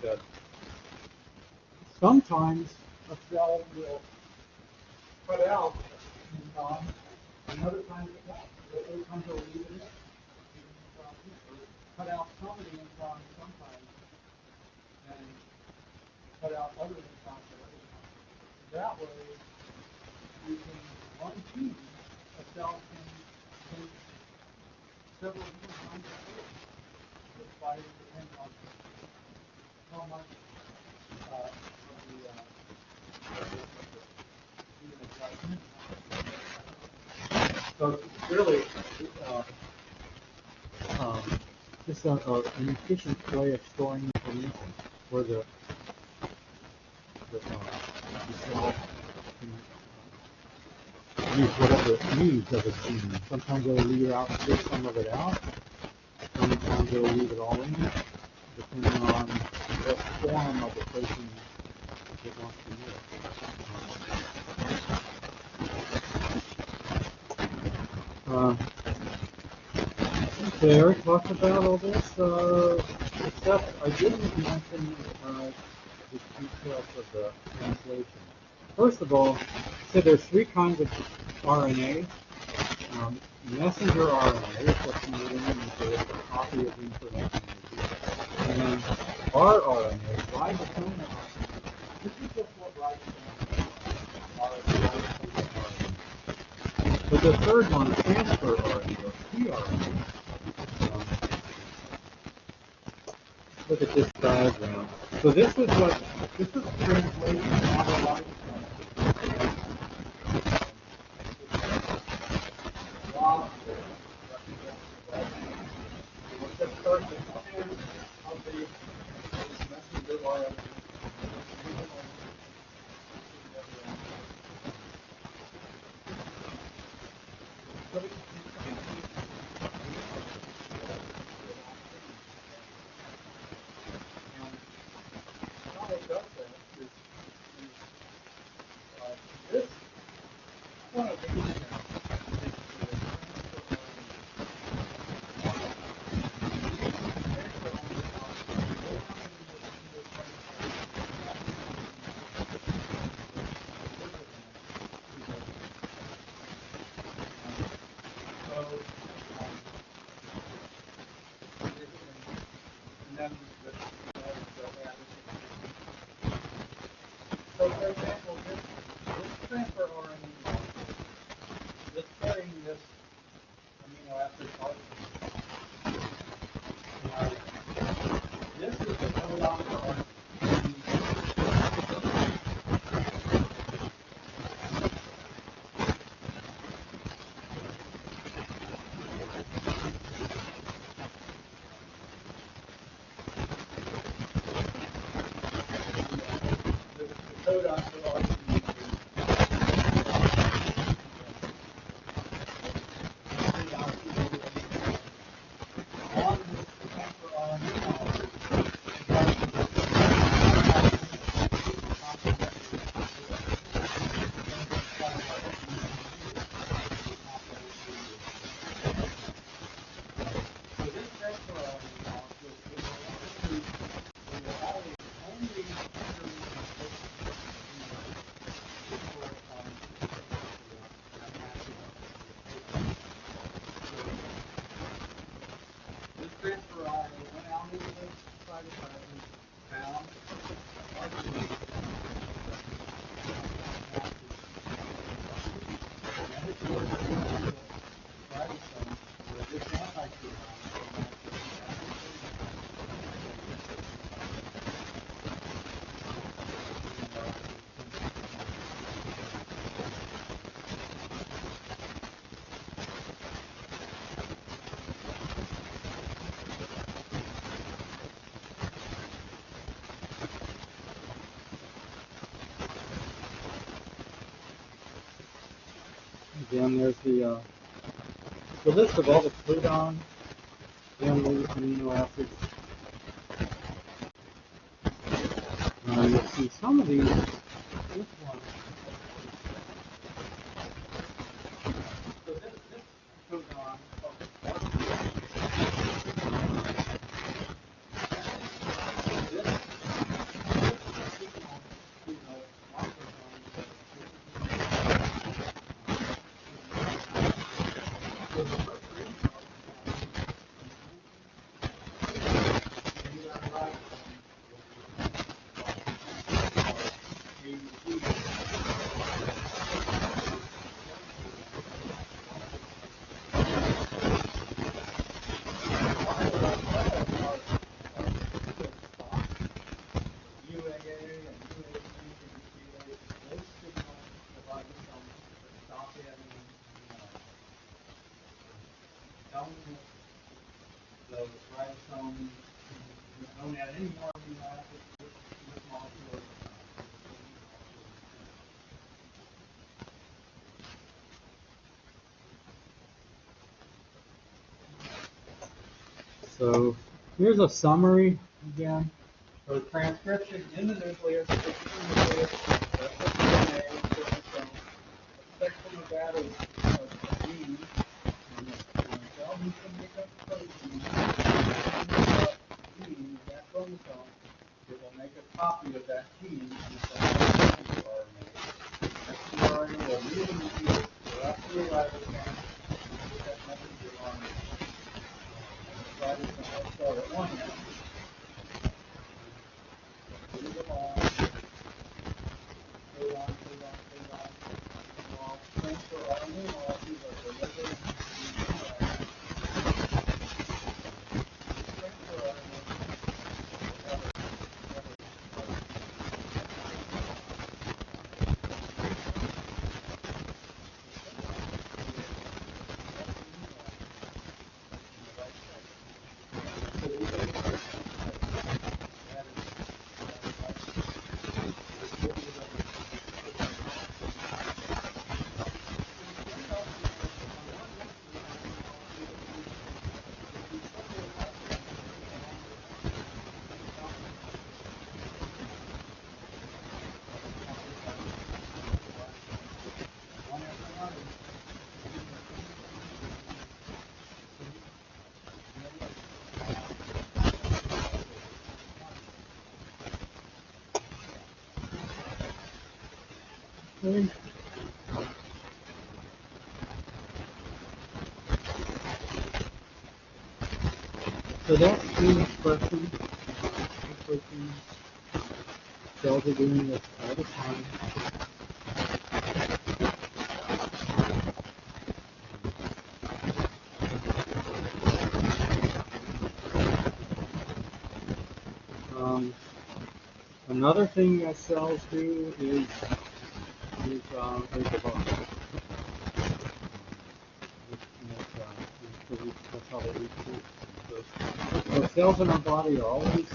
that sometimes a cell will cut out introns, and other times it won't. Other times it will leave it in. Cut out some of the introns sometimes, and cut out other introns at other times. That way, using one gene, a cell can take several different kinds of food. The size depends on how much of the so it's really just an efficient way of storing information where the cell can use whatever it needs of a gene. Sometimes it'll leave some of it out. Sometimes it'll leave it all in, depending on what form of the protein it wants to use. Okay, Eric talked about all this, except I didn't mention the details of the translation. First of all, so there's three kinds of RNA. Messenger RNA is what's needed in the nucleus, a copy of the information. And then rRNA, ribosomal RNA. This is just what ribosomal RNA. But the third one, transfer RNA, or tRNA. Look at this diagram. So this is translation out of ribosome. Let's start with two of the messenger RNA. This one of these and then for example, this transfer RNA molecule, just carrying this amino acid molecule. This is the codon for RNA. Codon for RNA. On this transfer RNA molecule, so this transfer RNA molecule will always only this transfer RNA went out into the cytoplasm, found RNA, and it goes to the ribosome where this anticodon Again, there's the list of all the codons and the amino acids. You'll see some of these. This one. So this codon the ribosome don't add any more amino acids to this molecule over time. So here's a summary again. So transcription in the nucleus, that's the DNA, chromosome. A section of that is a gene. And the cell needs to make up protein. Gene, that chromosome, it will make a copy of that gene and send it to RNA. That RNA will leave the nucleus, go out to the ribosome, and get that messenger RNA. The ribosome will start at one end. Move along, codon, transfer RNA molecules are delivered transfer Okay. So that's gene expression of proteins. Cells are doing this all the time. Another thing that cells do is they divide. That's how they reproduce. So cells in our body are always,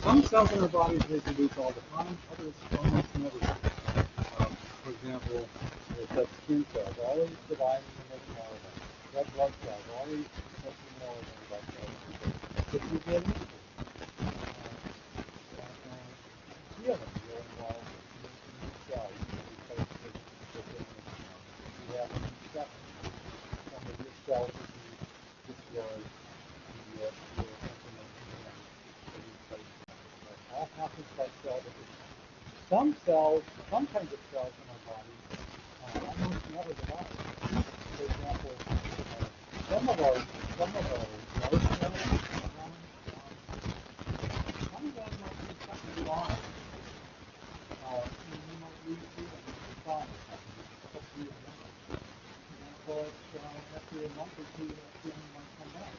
some cells in our bodies reproduce all the time, others almost never do. For example, the skin cells always dividing and making more of them. Red blood cells always making more of them. But if you get into healing, you're involved in the cell. You can replace the damage. You have an infection. Some of your cells will be destroyed. And your information and replace them. That all happens by cell division. Some kinds of cells in our body almost never divide. For example, some of our blood cells, some of them might be something wrong. You might lose feeling if you saw it. Hopefully you don't. But after a month or two, that feeling might come back.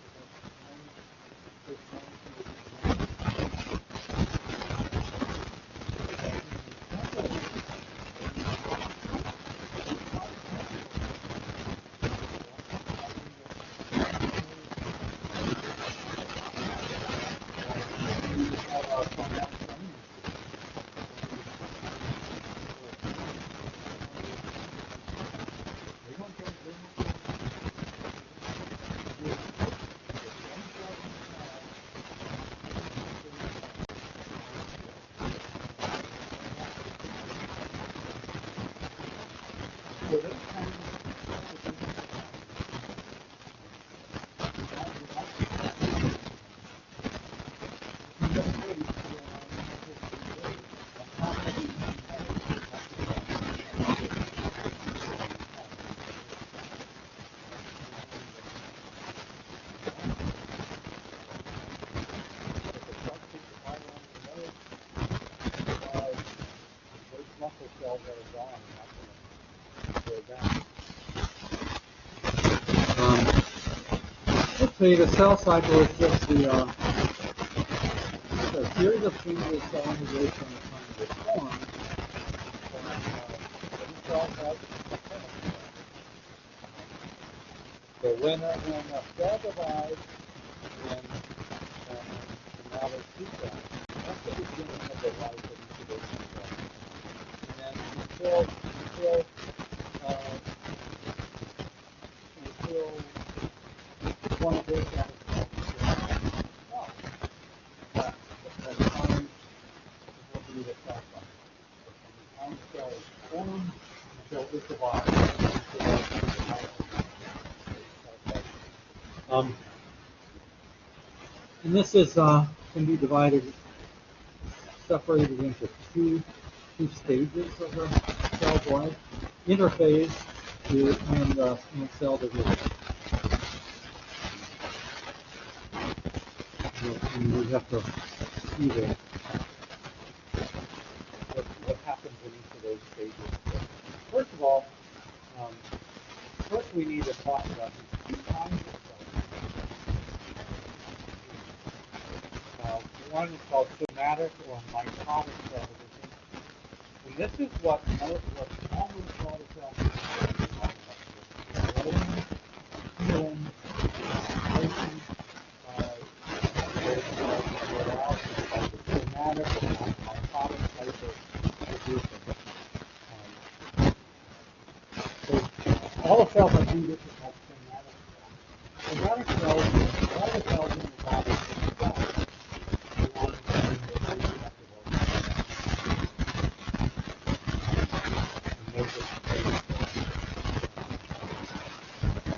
Let's say the cell cycle is just a series of changes cell integration is trying to form. So when a cell divides and now there's two cells, that's the beginning of the life of each of those two cells. And then until one of those cells that time will be the cell cycle. So from the time the cell is formed until it divides. And this is can be separated into two stages of the cell's life: interphase and cell division. And we have to see what happens in each of those stages. First of all, we need to talk about these two kinds of cells. One is called somatic or mitotic cell division. And this is what almost all the cells do. Healing, breaking, somatic or mitotic type of division. So all the cells that do this are called somatic cells. Somatic cells, all the cells in the body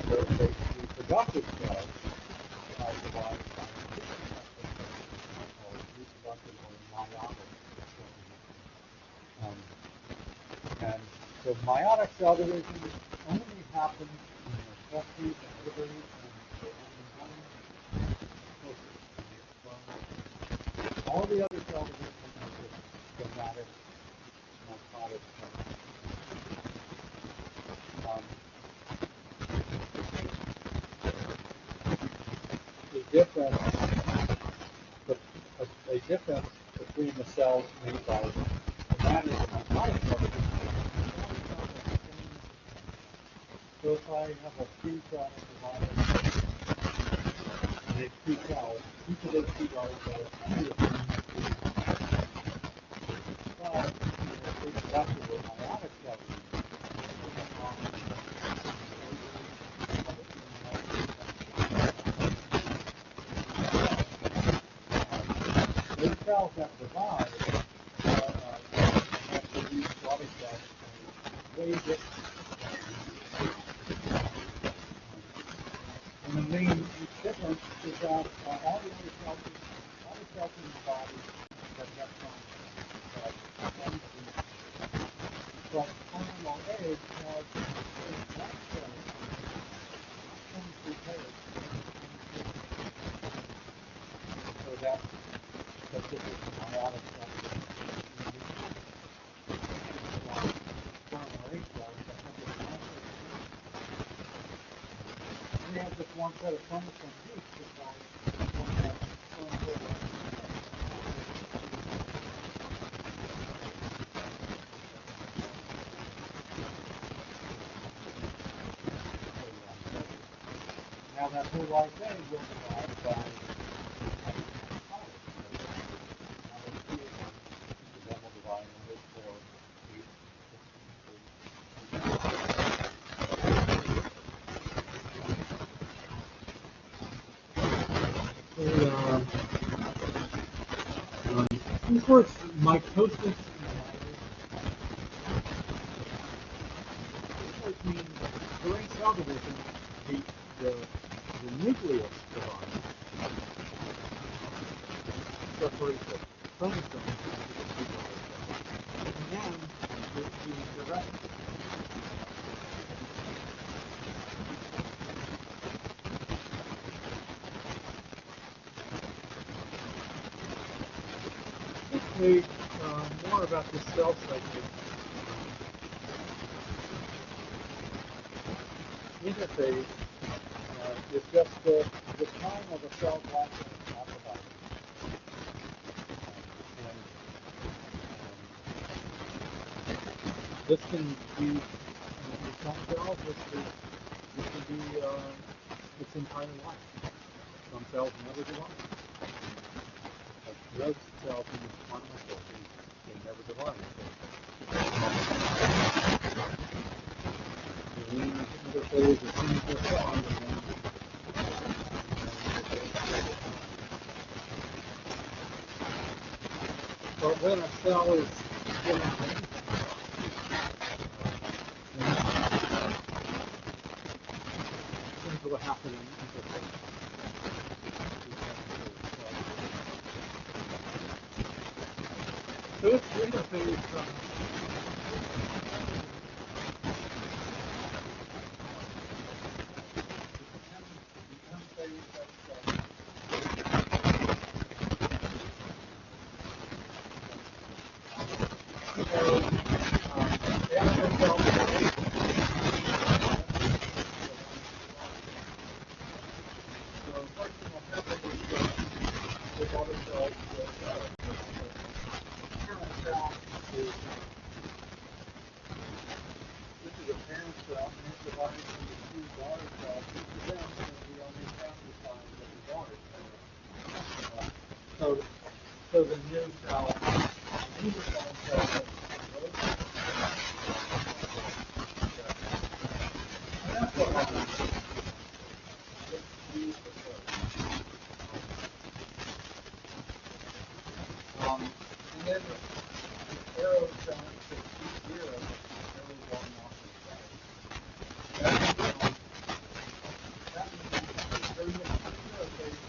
the reproductive cells are divided by reproductive or meiotic. And so meiotic cell division only happens in the testes and ovaries and the bones. All the other cell division is somatic. narcotic. A difference, a difference between the cells made by, and that is a narcotic cell. So if I have a 3-cell divider, and it's 2 cells, each of those 2 cells has 2 of them. But it's left with a meiotic cell. Those cells that divide have to use body cells way different. And the main difference is that all the other cells in the body that have some but animal eggs have black cells, 23 pairs. So that's different meiotic cells. Sperm or egg cells that have this one set. We have this one set of chromosomes each, just like one has now that whole life egg will divide by that will divide into 4, 8, 16. Of course, mitosis means during cell division, the nucleus divides, separates the chromosomes into the 2 cells, and then the rest. More about the cell cycle interphase is just the time of a cell's life when it's not divided. This can be, in some cells, this can be its entire life. Some cells never divide. Red cells in the spinal cord, they never divide. The interphase, as soon as they're formed, and then but when a cell is divided, things will happen in interphase. So it's interphase from so the new cell, that's what happens. And then the arrow showing to T0, arrow going off the side. That means during the zero phase,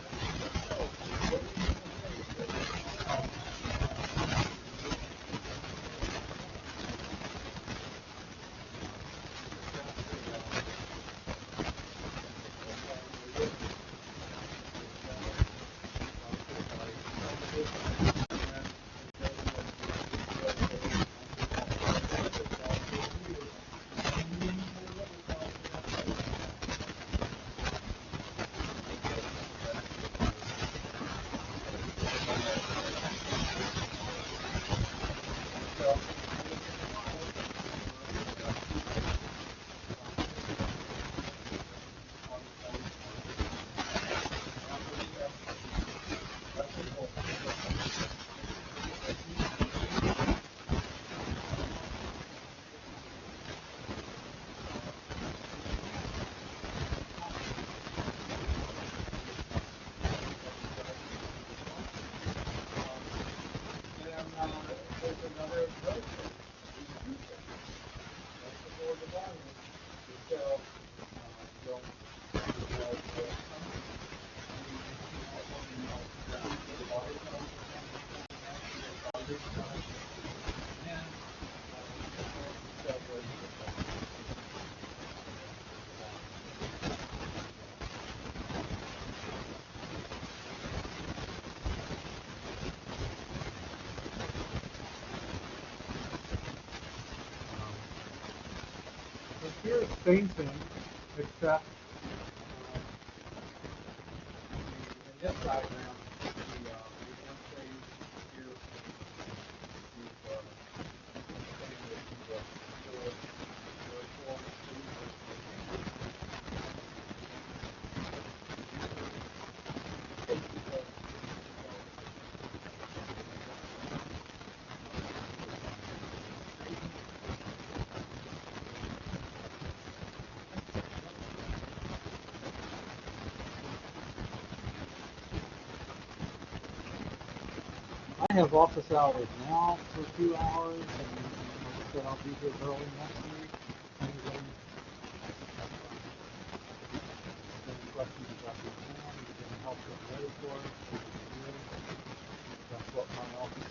same thing, except in this diagram, the M phase here is saying that the form I have office hours now for 2 hours, and like I said, I'll be here early next week. Anybody have any questions about the exam, you can help get ready for it. That's what my office